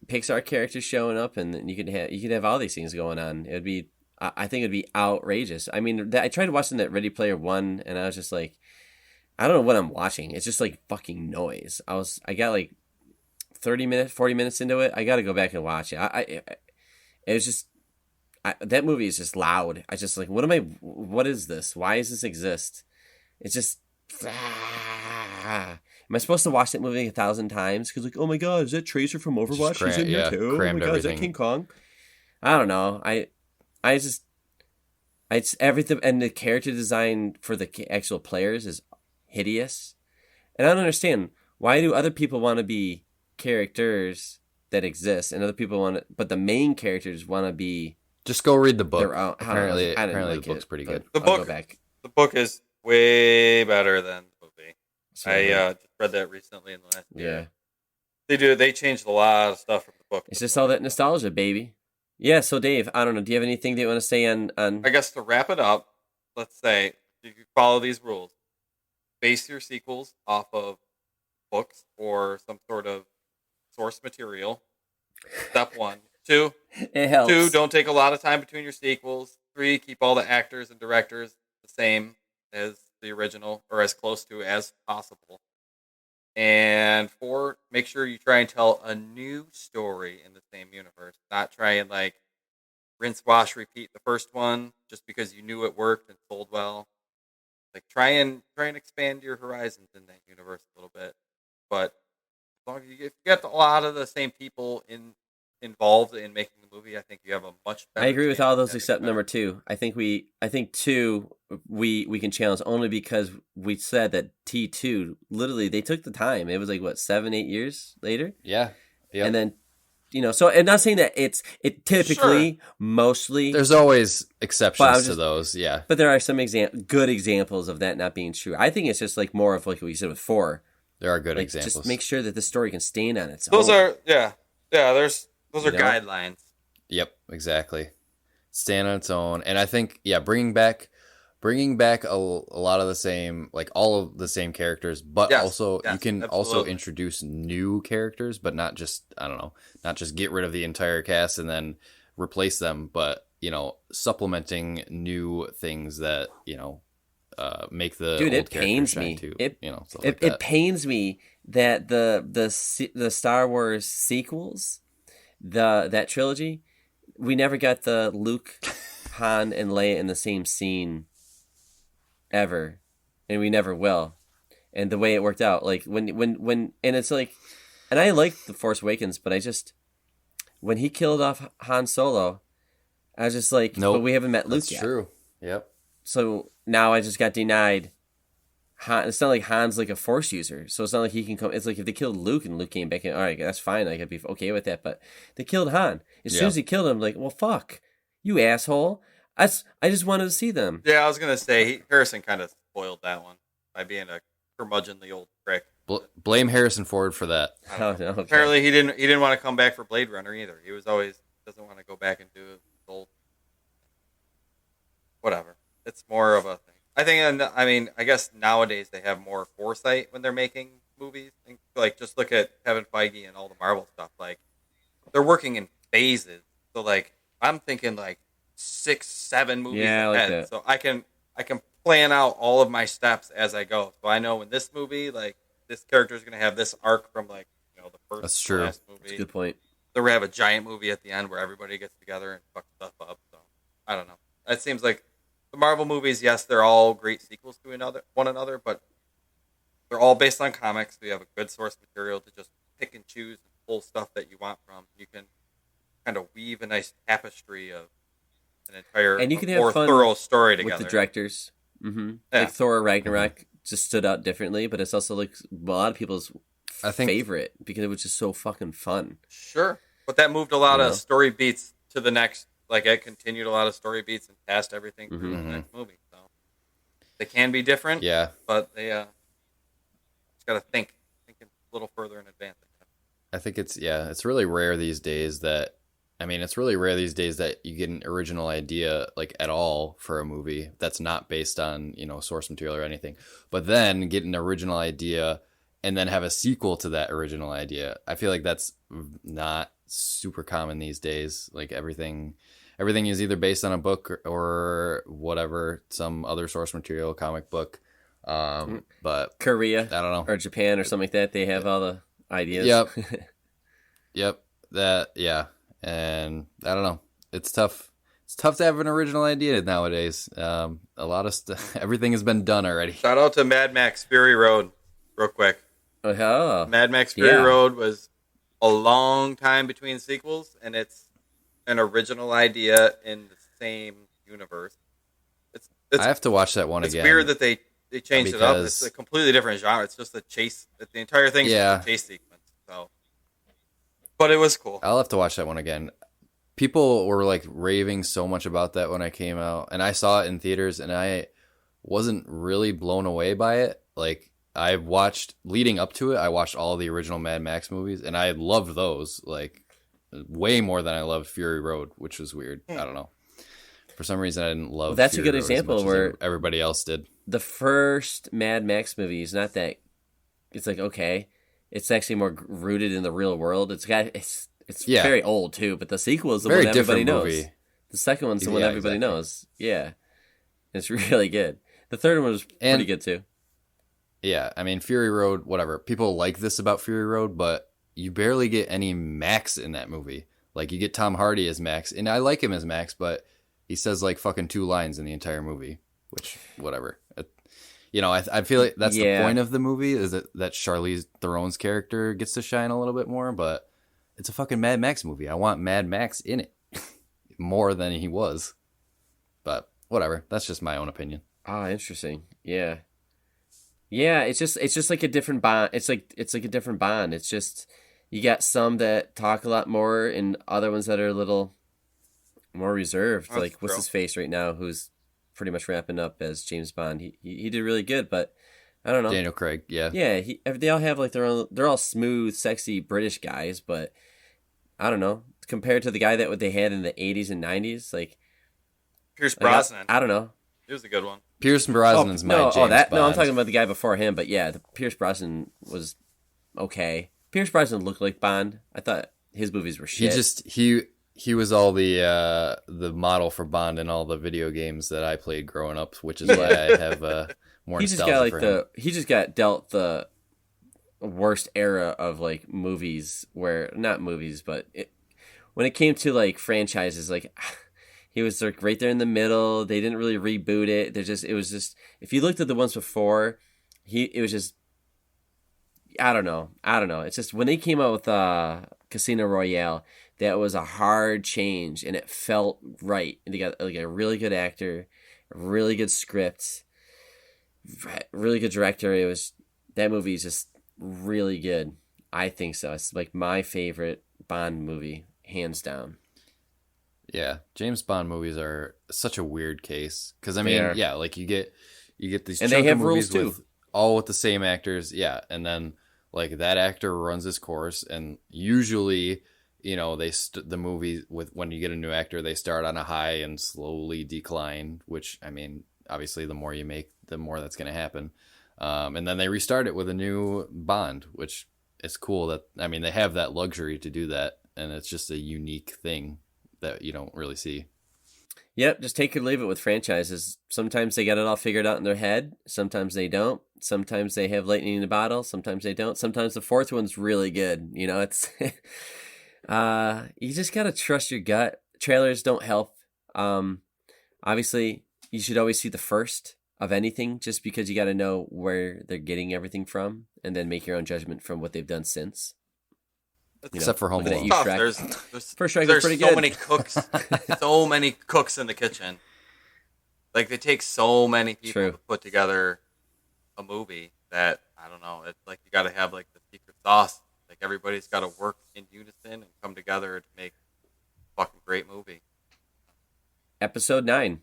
Pixar characters showing up, and then you could have all these things going on. It would be, I think, it'd be outrageous. I mean, I tried watching that Ready Player One, and I was just like, I don't know what I'm watching. It's just like fucking noise. I got like 40 minutes into it. I got to go back and watch it. It was just, that movie is just loud. I just like, what is this? Why does this exist? It's just, am I supposed to watch that movie 1,000 times? Because like, oh my god, is that Tracer from Overwatch? She's in here too. Oh my crammed god, is that everything. King Kong? I don't know. It's everything, and the character design for the actual players is hideous. And I don't understand, why do other people want to be characters that exist, and other people but the main characters want to be Just go read the book. their own? Apparently I didn't like the book's it, pretty but good. The I'll go book- back. The book is way better than the movie. So, I just read that recently in the last year. yeah. They changed a lot of stuff from the book. It's just all that nostalgia, baby. Yeah, so Dave, I don't know. Do you have anything that you want to say on I guess to wrap it up, let's say you could follow these rules. Base your sequels off of books or some sort of source material. Step 1. 2, it helps. 2, don't take a lot of time between your sequels. 3, keep all the actors and directors the same as the original or as close to as possible. And 4, make sure you try and tell a new story in the same universe. Not try and like rinse, wash, repeat the first one just because you knew it worked and sold well. Like try and expand your horizons in that universe a little bit. But as long as if you get a lot of the same people involved in making the movie, I think you have a much better I agree with chance all of those having except a number better- 2. I think 2 we can challenge only because we said that T2 literally they took the time. It was like what 7-8 years later, Yeah. Yep. and then So I'm not saying that it typically, mostly, There's always But exceptions to those. Yeah. but there are some good examples of that not being true. I think it's just like more of like what you said with 4. There are good Like, examples. just make sure that the story can stand on its Those own. are those are know? guidelines. Yep, exactly. Stand on its own, and I think bringing back a lot of the same, like all of the same characters, but also you can also absolutely. introduce new characters, but not just not just get rid of the entire cast and then replace them, but supplementing new things that make the Dude, old it characters pains shine me. too. Stuff It like that. pains me that the Star Wars sequels, that trilogy, we never got the Luke, Han, and Leia in the same scene ever, and we never will. And the way it worked out, like when and it's like, and I like The Force Awakens, but when he killed off Han Solo, I was just like, Nope, but we haven't met Luke that's yet. true. Yep. So now I just got denied. It's not like Han's like a Force user, so it's not like he can come. It's like if they killed Luke and Luke came back in, all right, that's fine. Like, I'd be okay with that. But they killed Han. As soon as he killed him, like, well, fuck you, asshole. I just wanted to see them. Yeah, I was gonna say Harrison kind of spoiled that one by being a curmudgeonly old prick. Blame Harrison Ford for that. Oh, no, okay. Apparently, he didn't want to come back for Blade Runner either. He was always doesn't want to go back and do old. Whatever. It's more of a thing. I think. I mean, I guess nowadays they have more foresight when they're making movies. Like, just look at Kevin Feige and all the Marvel stuff. Like, they're working in phases. So, like, I'm thinking like 6, 7 movies ahead. Like that. So I can plan out all of my steps as I go. So I know in this movie, like, this character is going to have this arc from like the first That's to the true. last movie. That's a good point. They're going to have a giant movie at the end where everybody gets together and fucks stuff up. So I don't know. It seems like the Marvel movies, yes, they're all great sequels to one another, but they're all based on comics. So you have a good source material to just pick and choose and pull stuff that you want from. You can kind of weave a nice tapestry of an entire And you can have more fun thorough story together. with the directors. Mm-hmm. Yeah. Like Thor Ragnarok just stood out differently, but it's also like a lot of people's favorite because it was just so fucking fun. Sure, but that moved a lot of story beats to the next. Like, it continued a lot of story beats and passed everything through the next movie. So they can be different. Yeah. But they just got to think a little further in advance. I think it's really rare these days that you get an original idea like at all for a movie that's not based on, source material or anything. But then get an original idea and then have a sequel to that original idea. I feel like that's not super common these days. Like, everything is either based on a book or whatever, some other source material, comic book. But Korea, I don't know, or Japan or something like that. They have all the ideas. Yep. And I don't know. It's tough. It's tough to have an original idea nowadays. A lot of everything has been done already. Shout out to Mad Max Fury Road, real quick. Oh, Mad Max Fury Road was a long time between sequels, and it's an original idea in the same universe. It's I have to watch that one again. It's weird that they changed it up. It's a completely different genre. It's just a chase. The entire thing is just a chase sequence. So, but it was cool. I'll have to watch that one again. People were like raving so much about that when I came out, and I saw it in theaters, and I wasn't really blown away by it. Like, I watched, leading up to it, I watched all the original Mad Max movies, and I loved those, like, way more than I loved Fury Road, which was weird. I don't know. For some reason, I didn't love that's Fury a good Road as example much as where everybody else did. The first Mad Max movie is not that. It's like, okay, it's actually more rooted in the real world. It's very old too, but the sequel is the Very one everybody different knows. movie. The second one's the one everybody knows. Yeah, it's really good. The third one was pretty good too. Yeah, I mean, Fury Road, whatever. People like this about Fury Road, but you barely get any Max in that movie. Like, you get Tom Hardy as Max, and I like him as Max, but he says like fucking 2 lines in the entire movie, which, whatever. I feel like that's the point of the movie, is that Charlize Theron's character gets to shine a little bit more, but it's a fucking Mad Max movie. I want Mad Max in it more than he was. But whatever, that's just my own opinion. Ah, interesting. Yeah, it's just like a different bond. It's like a different bond. It's just You got some that talk a lot more, and other ones that are a little more reserved. That's Like what's true. his face right now, who's pretty much wrapping up as James Bond. He did really good, but I don't know. Daniel Craig, yeah. Yeah, they all have like their own. They're all smooth, sexy British guys, but I don't know. Compared to the guy that what they had in the '80s and '90s, Pierce like Brosnan. I don't know. It was a good one. Pierce Brosnan's my James Bond. No, I'm talking about the guy before him. But yeah, the Pierce Brosnan was okay. Pierce Brosnan looked like Bond. I thought his movies were shit. He was all the model for Bond in all the video games that I played growing up, which is why I have more nostalgia for him. He just got dealt the worst era of like movies where not movies, but when it came to like franchises, like he was like right there in the middle. They didn't really reboot it. It was just if you looked at the ones before, it was just I don't know. It's just when they came out with Casino Royale, that was a hard change, and it felt right. And they got like a really good actor, a really good script, really good director. That movie is just really good. I think so. It's like my favorite Bond movie, hands down. Yeah, James Bond movies are such a weird case because I mean, yeah, like you get these and chunk they have of rules movies too, all with the same actors, yeah, and then like that actor runs his course, and usually, the movie with when you get a new actor, they start on a high and slowly decline. Which I mean, obviously, the more you make, the more that's going to happen, and then they restart it with a new Bond, which is cool. That I mean, they have that luxury to do that, and it's just a unique thing that you don't really see. Yep, just take it or leave it with franchises. Sometimes they got it all figured out in their head. Sometimes they don't. Sometimes they have lightning in the bottle. Sometimes they don't. Sometimes the fourth one's really good. It's you just gotta trust your gut. Trailers don't help. Obviously, you should always see the first of anything, just because you got to know where they're getting everything from, and then make your own judgment from what they've done since. Except for Home It's Alone. tough. Shrek. There's First Shrek was there's pretty so good. many cooks, so many cooks in the kitchen. Like they take so many people True. to put together a movie that I don't know. It's like you got to have like the secret sauce. Like everybody's got to work in unison and come together to make a fucking great movie. Episode 9.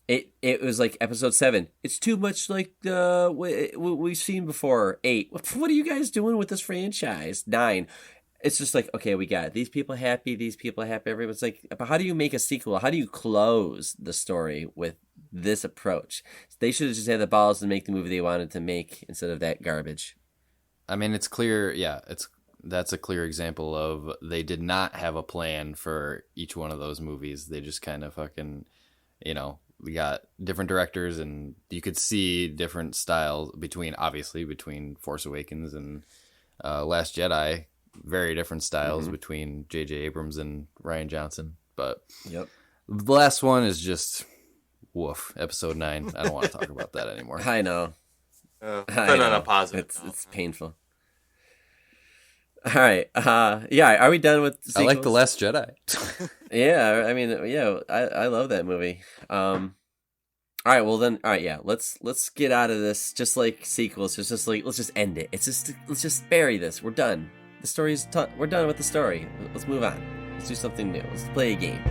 It was like episode 7. It's too much like what we've seen before. 8. What are you guys doing with this franchise? 9. It's just like, okay, we got these people happy, everyone's like, but how do you make a sequel? How do you close the story with this approach? They should have just had the balls to make the movie they wanted to make instead of that garbage. I mean, it's clear, yeah, that's a clear example of they did not have a plan for each one of those movies. They just kind of fucking, we got different directors, and you could see different styles between Force Awakens and Last Jedi. Very different styles between J.J. Abrams and Rian Johnson. But Yep. the last one is just woof. Episode 9. I don't want to talk about that anymore. I know. Put on a positive note. It's painful. All right. Yeah. Are we done with? I like The Last Jedi. Yeah. I mean, yeah. I love that movie. All right. Well then. All right. Yeah. Let's get out of this. Just like sequels. It's just like let's just end it. Let's just bury this. We're done. The story's we're done with the story. Let's move on. Let's do something new. Let's play a game.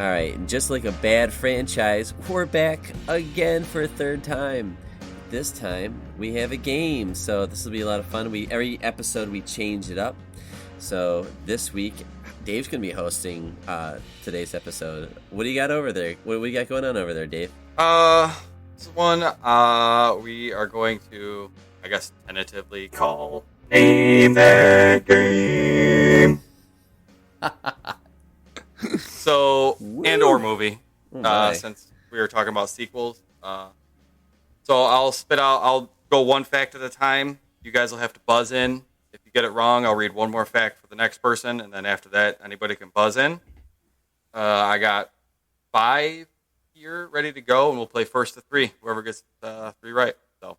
All right, just like a bad franchise, we're back again for a third time. This time we have a game, so this will be a lot of fun. Every episode we change it up. So this week, Dave's gonna be hosting today's episode. What do you got over there? What do you got going on over there, Dave? This one we are going to, I guess, tentatively call Name That Game. So, and or movie, my. since we were talking about sequels. So I'll go one fact at a time. You guys will have to buzz in. If you get it wrong, I'll read one more fact for the next person, and then after that, anybody can buzz in. I got 5 here ready to go, and we'll play first to 3. Whoever gets 3 right. So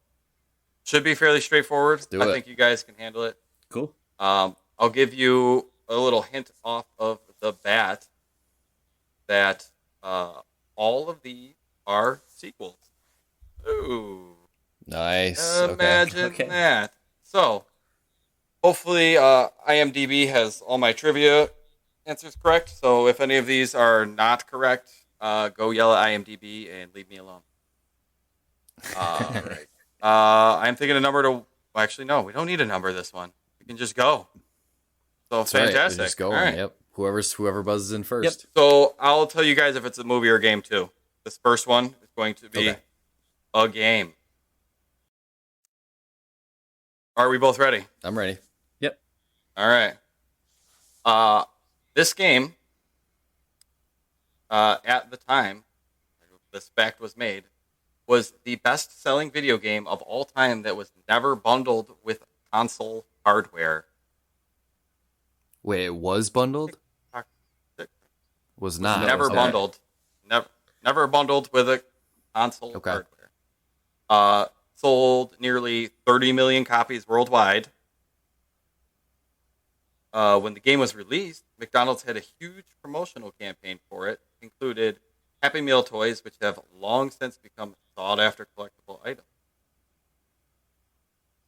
Should be fairly straightforward. do I it. think you guys can handle it. Cool. I'll give you a little hint off of the bat that all of these are sequels. Ooh. Nice. Imagine Okay. that. So, hopefully, IMDb has all my trivia answers correct. So, if any of these are not correct, go yell at IMDb and leave me alone. All right. I'm thinking a number to. Well, actually, no, we don't need a number this one. We can just go. So, That's right. fantastic. Just going. All right. Yep. Whoever buzzes in first. So, I'll tell you guys if it's a movie or game, too. This first one is going to be Okay. a game. Are we both ready? I'm ready. Yep. All right. This game, at the time this fact was made, was the best-selling video game of all time that was never bundled with console hardware. Wait, it was bundled? Was not. Never Okay. bundled. Never bundled with a console Okay. hardware. Sold nearly 30 million copies worldwide. When the game was released, McDonald's had a huge promotional campaign for it. It included Happy Meal toys, which have long since become sought-after collectible items.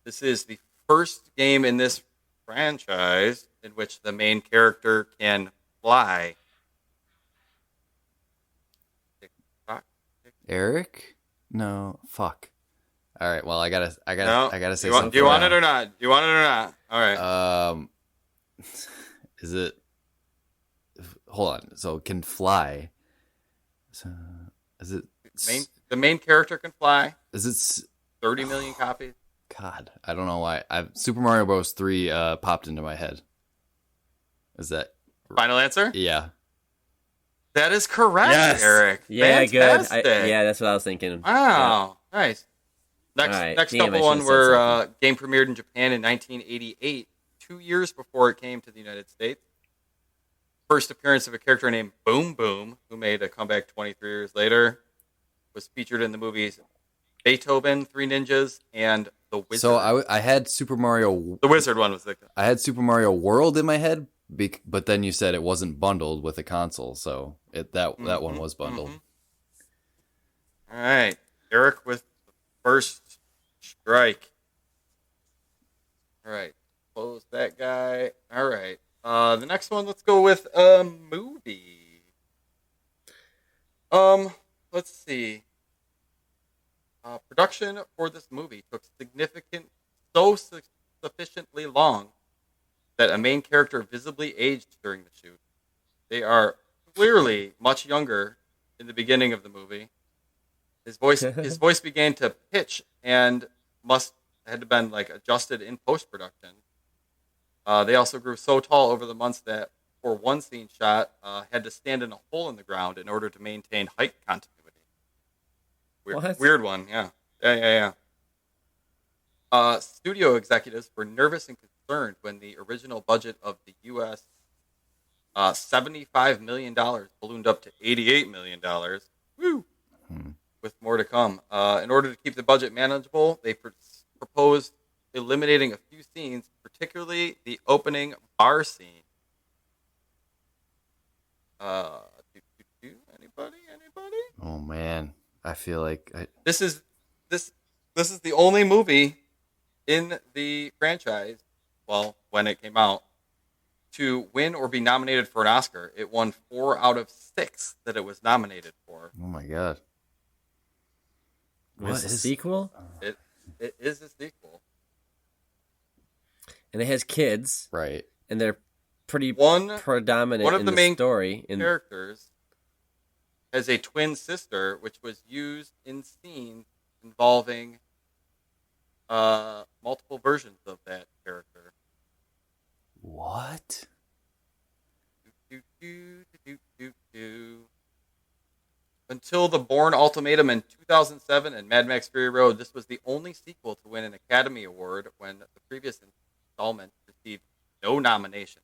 This is the first game in this franchise in which the main character can fly. Tick-tock, tick. Eric? No. Fuck. All right. Well, I gotta No. say Do you want, something. do you want now. it or not? Do you want it or not? All right. Is it? Hold on. So can fly. So, is it? The main character can fly. Is it? 30 million copies. God, I don't know why. Super Mario Bros. 3 popped into my head. Is that? Final answer? Yeah. That is correct, Yes. Eric. Yeah, Fantastic. good. Yeah, that's what I was thinking. Wow. Nice. All right. Next Damn, I couple should've one said were game premiered in Japan in 1988, 2 years before it came to the United States. First appearance of a character named Boom Boom, who made a comeback 23 years later, was featured in the movies Beethoven, Three Ninjas, and The Wizard. So I had Super Mario. The Wizard one was the. I had Super Mario World in my head, but then you said it wasn't bundled with a console, so that one was bundled. All right, Eric with the first strike. All right, close that guy. All right, the next one. Let's go with a movie. Let's see. Production for this movie took sufficiently long that a main character visibly aged during the shoot. They are clearly much younger in the beginning of the movie. His voice began to pitch and had to been like adjusted in post production. They also grew so tall over the months that for one scene shot had to stand in a hole in the ground in order to maintain height continuity. What? Weird one, yeah. Studio executives were nervous and concerned when the original budget of the U.S. $75 million ballooned up to $88 million. Woo! With more to come. In order to keep the budget manageable, they proposed eliminating a few scenes, particularly the opening bar scene. Anybody? Oh man, I feel like This is the only movie in the franchise, well, when it came out, to win or be nominated for an Oscar. It won 4 out of 6 that it was nominated for. oh my god. Was it a sequel? It is a sequel. And it has kids, Right. and they're pretty One predominant of in the the main story. characters has a twin sister, which was used in scenes involving multiple versions of that character. What? Until The Bourne Ultimatum in 2007 and Mad Max Fury Road, this was the only sequel to win an Academy Award when the previous installment received no nomination.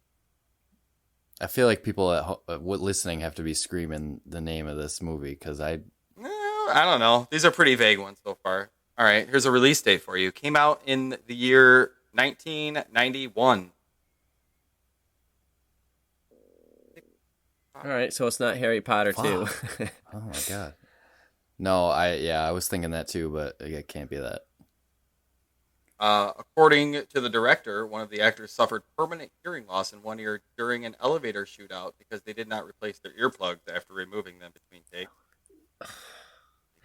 I feel like people listening have to be screaming the name of this movie because I don't know. These are pretty vague ones so far. All right, here's a release date for you. Came out in the year 1991. All right, so it's not Harry Potter too. Oh my god. No, I was thinking that too, but it can't be that. According to the director, one of the actors suffered permanent hearing loss in one ear during an elevator shootout because they did not replace their earplugs after removing them between takes.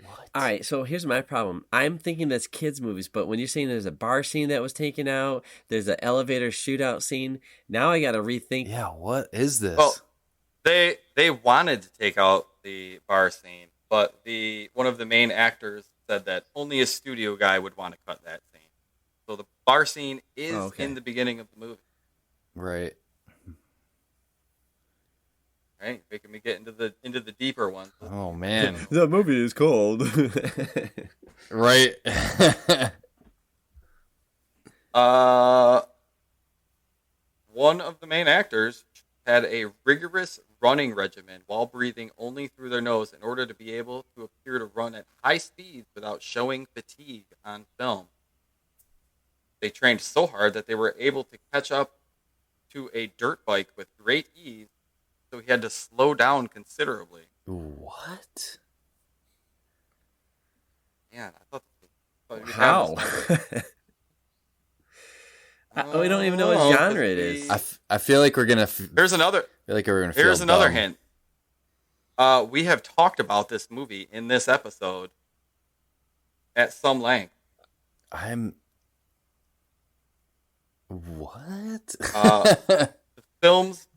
What? All right, so here's my problem. I'm thinking that's kids' movies, but when you're saying there's a bar scene that was taken out, there's an elevator shootout scene, now I got to rethink. Yeah, what is this? Well, they wanted to take out the bar scene, but one of the main actors said that only a studio guy would want to cut that scene. So the bar scene is in the beginning of the movie. Right. Right, making me get into the deeper ones. Oh man. The movie is called. Right. One of the main actors had a rigorous running regimen while breathing only through their nose in order to be able to appear to run at high speeds without showing fatigue on film. They trained so hard that they were able to catch up to a dirt bike with great ease, so he had to slow down considerably. What? Man, I thought you'd have How? this. We don't even know what genre it is. I feel like we're gonna. Here's another. Feel like we're gonna. Here's feel another dumb. hint. We have talked about this movie in this episode at some length. What?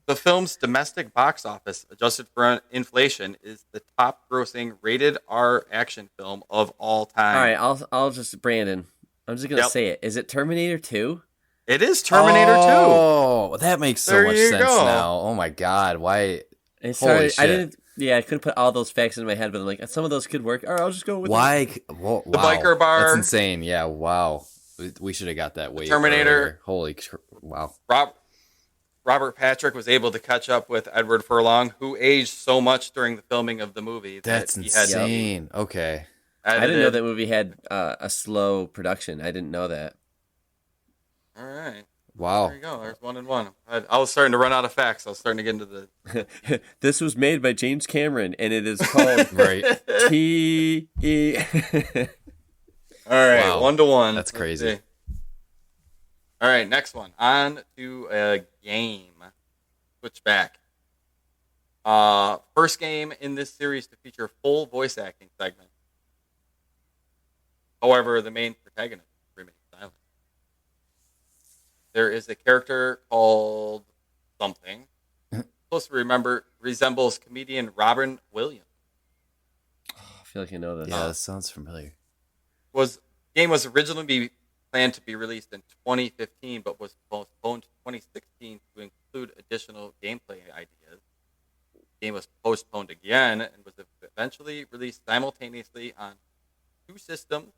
The film's domestic box office, adjusted for inflation, is the top-grossing rated R action film of all time. All right, I'll just Brandon. I'm just gonna say it. Is it Terminator 2? It is Terminator 2. Oh, that makes so There much you sense go. now. Oh my god, why? It Holy started, I shit. didn't. Yeah, I couldn't put all those facts in my head, but I'm like, some of those could work. All right, I'll just go with Why? it. Wow, The biker bar. That's insane. Yeah, wow. We should have got that way Terminator. earlier. Holy, wow. Robert Patrick was able to catch up with Edward Furlong, who aged so much during the filming of the movie. That's that he had to be insane. Okay. I didn't know edited. that movie had a slow production. I didn't know that. All right. Wow. There you go. There's 1 and 1. I was starting to run out of facts. I was starting to get into the... This was made by James Cameron, and it is called Right. T.E. All right, Wow. 1 to 1. That's Let's crazy. see. All right, next one. On to a game. Switch back. First game in this series to feature full voice acting segment. However, the main protagonist remains silent. There is a character called something. Supposed to resembles comedian Robin Williams. I feel like I know this. Yeah, that sounds familiar. Game was originally planned to be released in 2015, but was postponed to 2016 to include additional gameplay ideas. The game was postponed again and was eventually released simultaneously on 2 systems,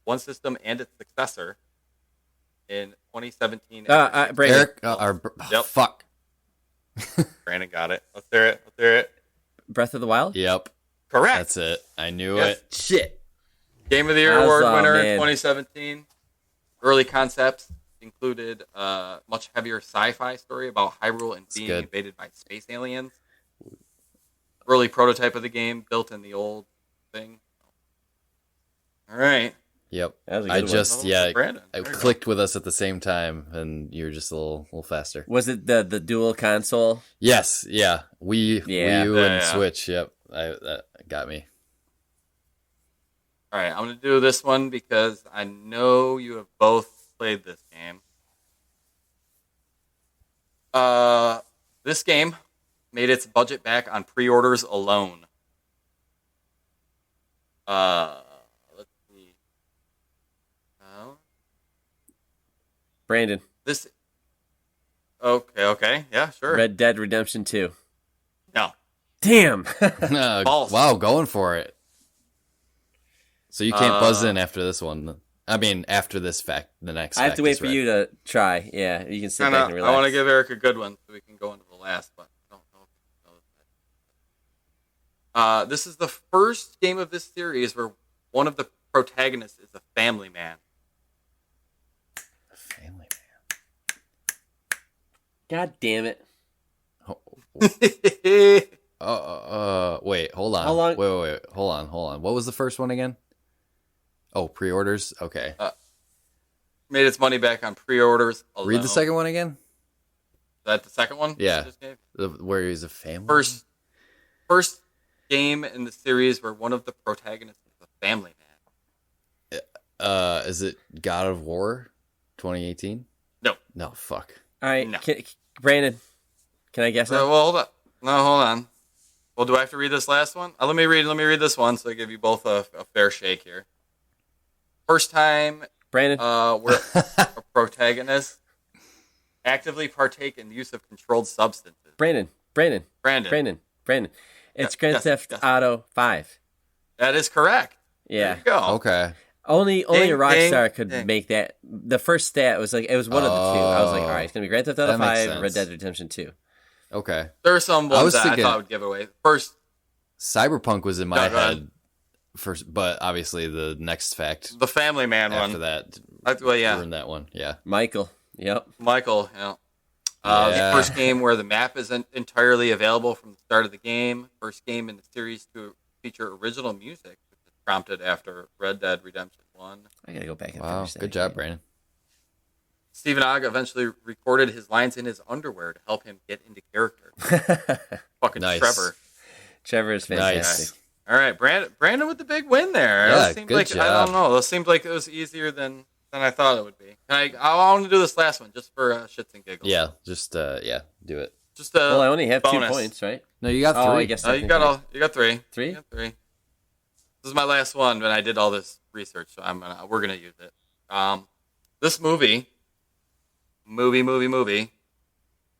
1 system and its successor, in 2017. Brandon. Eric, Yep. fuck. Brandon got it. Let's hear it. Breath of the Wild? Yep. Correct. That's it. I knew Yes. it. Shit. Game of the Year That was, award winner in man. 2017. Early concepts included a much heavier sci-fi story about Hyrule and being good. invaded by space aliens. Early prototype of the game built in the old thing. All right. Yep. That was a I good one. just Brandon. I There you clicked with us at the same time, and you were just a little faster. Was it the dual console? Yes. Yeah. Yeah. Wii U and Yeah. Switch. Yep. That got me. All right, I'm going to do this one because I know you have both played this game. This game made its budget back on pre-orders alone. Let's see. Brandon. This. Okay, yeah, sure. Red Dead Redemption 2. No, Damn. False. Wow, going for it. So you can't buzz in after this one. I mean, after this fact, the next. I have to fact wait is for read. you to try. Yeah, you can sit no, back and relax. I want to give Eric a good one so we can go into the last one. This is the first game of this series where one of the protagonist is a family man? Family God damn it. Man. Wait, hold on. How long- Wait. Hold on. What was the first one again? Oh, pre-orders? Okay. Made its money back on pre-orders alone. Read the second one again? Is that the second one? Yeah. you just gave? Where he's a family? First game in the series where one of the protagonists is a family man. Is it God of War 2018? No. No, fuck. All right, No. Brandon, can I guess now? Well, hold on. No, hold on. Well, do I have to read this last one? Let me read this one so I give you both a fair shake here. First time Brandon? where a protagonist actively partake in the use of controlled substances. Brandon. It's Yes, Grand yes, Theft yes. Auto 5. That is correct. Yeah. There you go. Okay. Only Ding, Rockstar ding, could ding. make that. The first stat was it was one of the two. I was like, all right, it's gonna be Grand Theft Auto That makes 5, Red sense. Dead Redemption 2. Okay. There are some I ones was that thinking- I thought would give away. First, Cyberpunk was in my Go ahead. head first, but obviously the next fact the family man after one. that Well, yeah. ruined that one. Yeah. Michael. Yep. Michael, yeah. Yeah. The first game where the map isn't entirely available from the start of the game. First game in the series to feature original music, which is prompted after Red Dead Redemption 1. I gotta go back and Wow. finish that. Good job, Brandon. Stephen Ogg eventually recorded his lines in his underwear to help him get into character. Brandon. Fucking Nice. Trevor. Trevor is fantastic. All right, Brandon with the big win there. Yeah, Those seemed good like, job. I don't know. Those seemed like it was easier than I thought it would be. I want to do this last one just for shits and giggles. Yeah. Just do it. Just Well, I only have bonus. 2 points, right? No, you got three. Oh, I guess You got three. Three? You got three. This is my last one, but I did all this research, so we're gonna use it. This movie.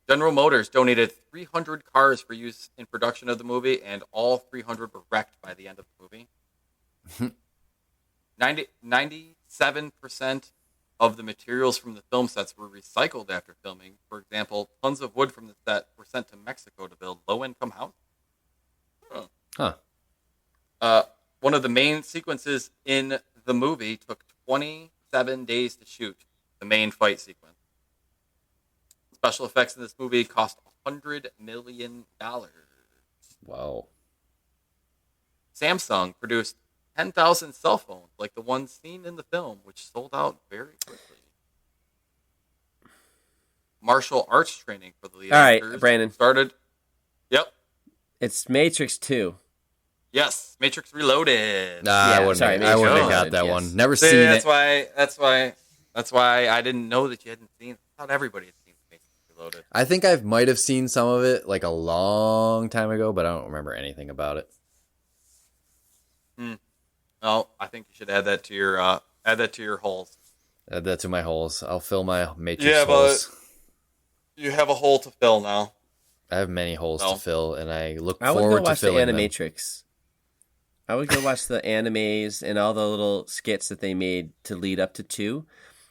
General Motors donated 300 cars for use in production of the movie, and all 300 were wrecked by the end of the movie. 97% of the materials from the film sets were recycled after filming. For example, tons of wood from the set were sent to Mexico to build low-income houses. Huh. One of the main sequences in the movie took 27 days to shoot, the main fight sequence. Special effects in this movie cost $100 million. Wow. Samsung produced 10,000 cell phones like the ones seen in the film, which sold out very quickly. Martial arts training for the lead All right, actors Brandon. started. Yep. It's Matrix 2. Yes, Matrix Reloaded. Nah, Yeah, I wouldn't. sorry, I wouldn't have Matrix. got that Yes. one. Never See, seen that's it. That's why I didn't know that you hadn't seen it. I thought everybody had seen Matrix Reloaded. I think I might have seen some of it like a long time ago, but I don't remember anything about it. No, I think you should add that to your holes. Add that to my holes. I'll fill my Matrix Yeah, but- holes. You have a hole to fill now. I have many holes No. to fill, and I look I would forward go to watch the filling them. Animatrix. I would go watch the animes and all the little skits that they made to lead up to 2.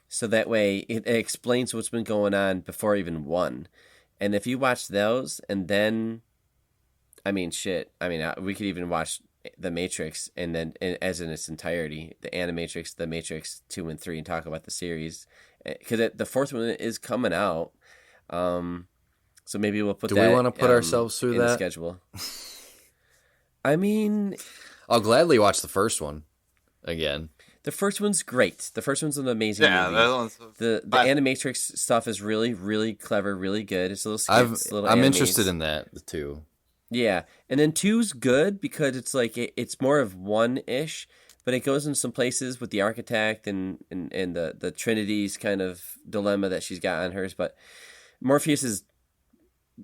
So that way it explains what's been going on before even 1. And if you watch those and then, we could even watch the Matrix and then as in its entirety, the Animatrix, the Matrix 2 and 3, and talk about the series. Because the 4th one is coming out. So maybe we'll put Do that we want to put ourselves through in the that? schedule. I mean, I'll gladly watch the first one again. the first one's great. The first one's an amazing Yeah, movie. that one's The fine. Animatrix stuff is really, really clever, really good. It's little skits, little I'm animes. interested in that too. Yeah, and then 2's good because it's like it's more of 1-ish, but it goes in some places with the architect and the Trinity's kind of dilemma that she's got on hers. But Morpheus is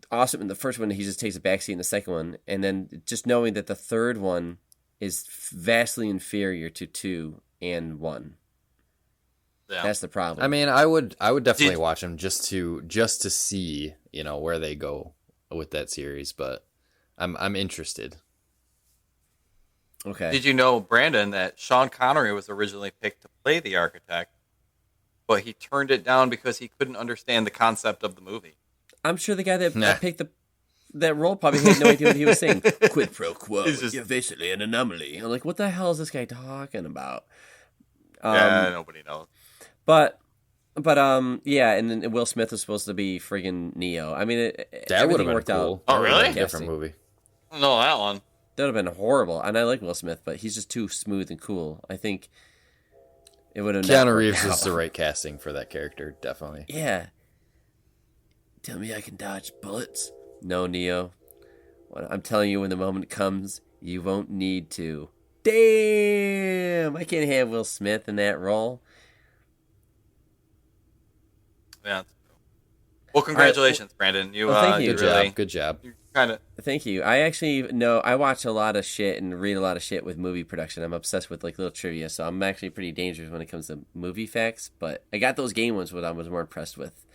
awesome in the first one. He just takes a backseat in the second one, and then just knowing that the third one is vastly inferior to 2 and 1. Yeah. That's the problem. I mean, I would definitely Did- watch them just to see, where they go with that series, but I'm interested. okay. Did you know, Brandon, that Sean Connery was originally picked to play the architect, but he turned it down because he couldn't understand the concept of the movie? I'm sure the guy that Nah. picked that role probably had no idea what he was saying. Quid pro quo. He's just- You're basically an anomaly. I'm like, what the hell is this guy talking about? Yeah, nobody knows. But yeah, and then Will Smith was supposed to be friggin' Neo. I mean, That would everything have been worked cool. out. Oh, really? Different Casting. movie. I don't know that one. That would have been horrible. And I like Will Smith, but he's just too smooth and cool. I think it would have. Keanu Reeves is the right casting for that character, definitely. Yeah. Tell me I can dodge bullets. No, Neo. I'm telling you, when the moment comes, you won't need to. Damn! I can't have Will Smith in that role. Yeah. That's cool. Well, congratulations, Brandon. You, thank you. you really, Good job. you kind of. Thank you. I actually know I watch a lot of shit and read a lot of shit with movie production. I'm obsessed with like little trivia, so I'm actually pretty dangerous when it comes to movie facts. But I got those game ones, what I was more impressed with.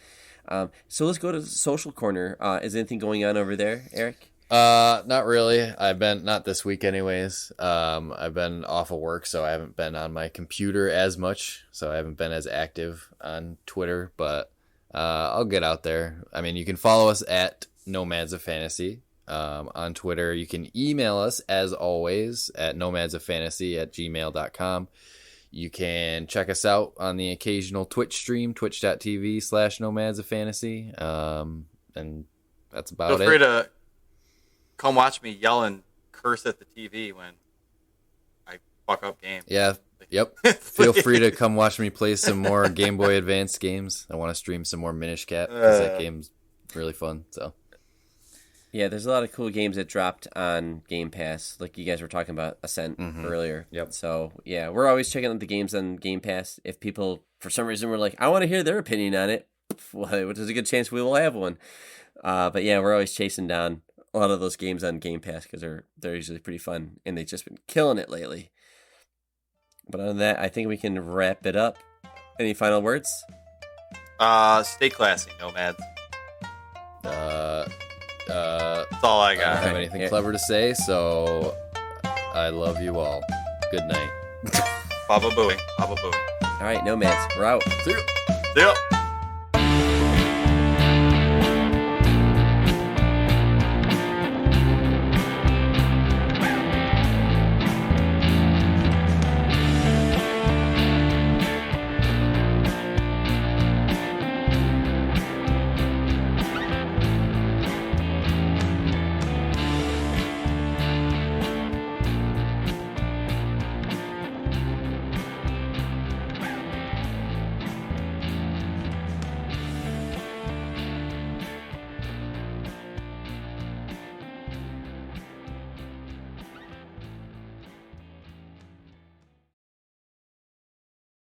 So let's go to the social corner. Is anything going on over there, Eric? Not really. I've been not this week anyways. I've been off of work, so I haven't been on my computer as much, so I haven't been as active on Twitter, but I'll get out there. I mean, you can follow us at Nomads of Fantasy on Twitter. You can email us as always at nomadsoffantasy@gmail.com. You can check us out on the occasional Twitch stream, twitch.tv/nomads of fantasy. And that's about Feel free it. to come watch me yell and curse at the TV when I fuck up games. Yeah. Yep. Feel free to come watch me play some more Game Boy Advance games. I want to stream some more Minish Cap because that game's really fun. So Yeah, there's a lot of cool games that dropped on Gamepass, like you guys were talking about Ascent earlier. Yep. So yeah, we're always checking out the games on Gamepass. If people, for some reason, were like, I want to hear their opinion on it, well, there's a good chance we will have one. But yeah, we're always chasing down a lot of those games on Gamepass because they're usually pretty fun, and they've just been killing it lately. But other than that, I think we can wrap it up. Any final words? Stay classy, Nomads. That's all I I don't got. have anything Yeah. clever to say, so I love you all. Good night. Baba booey. Baba booey. All right, Nomads, we're out. See you. See ya.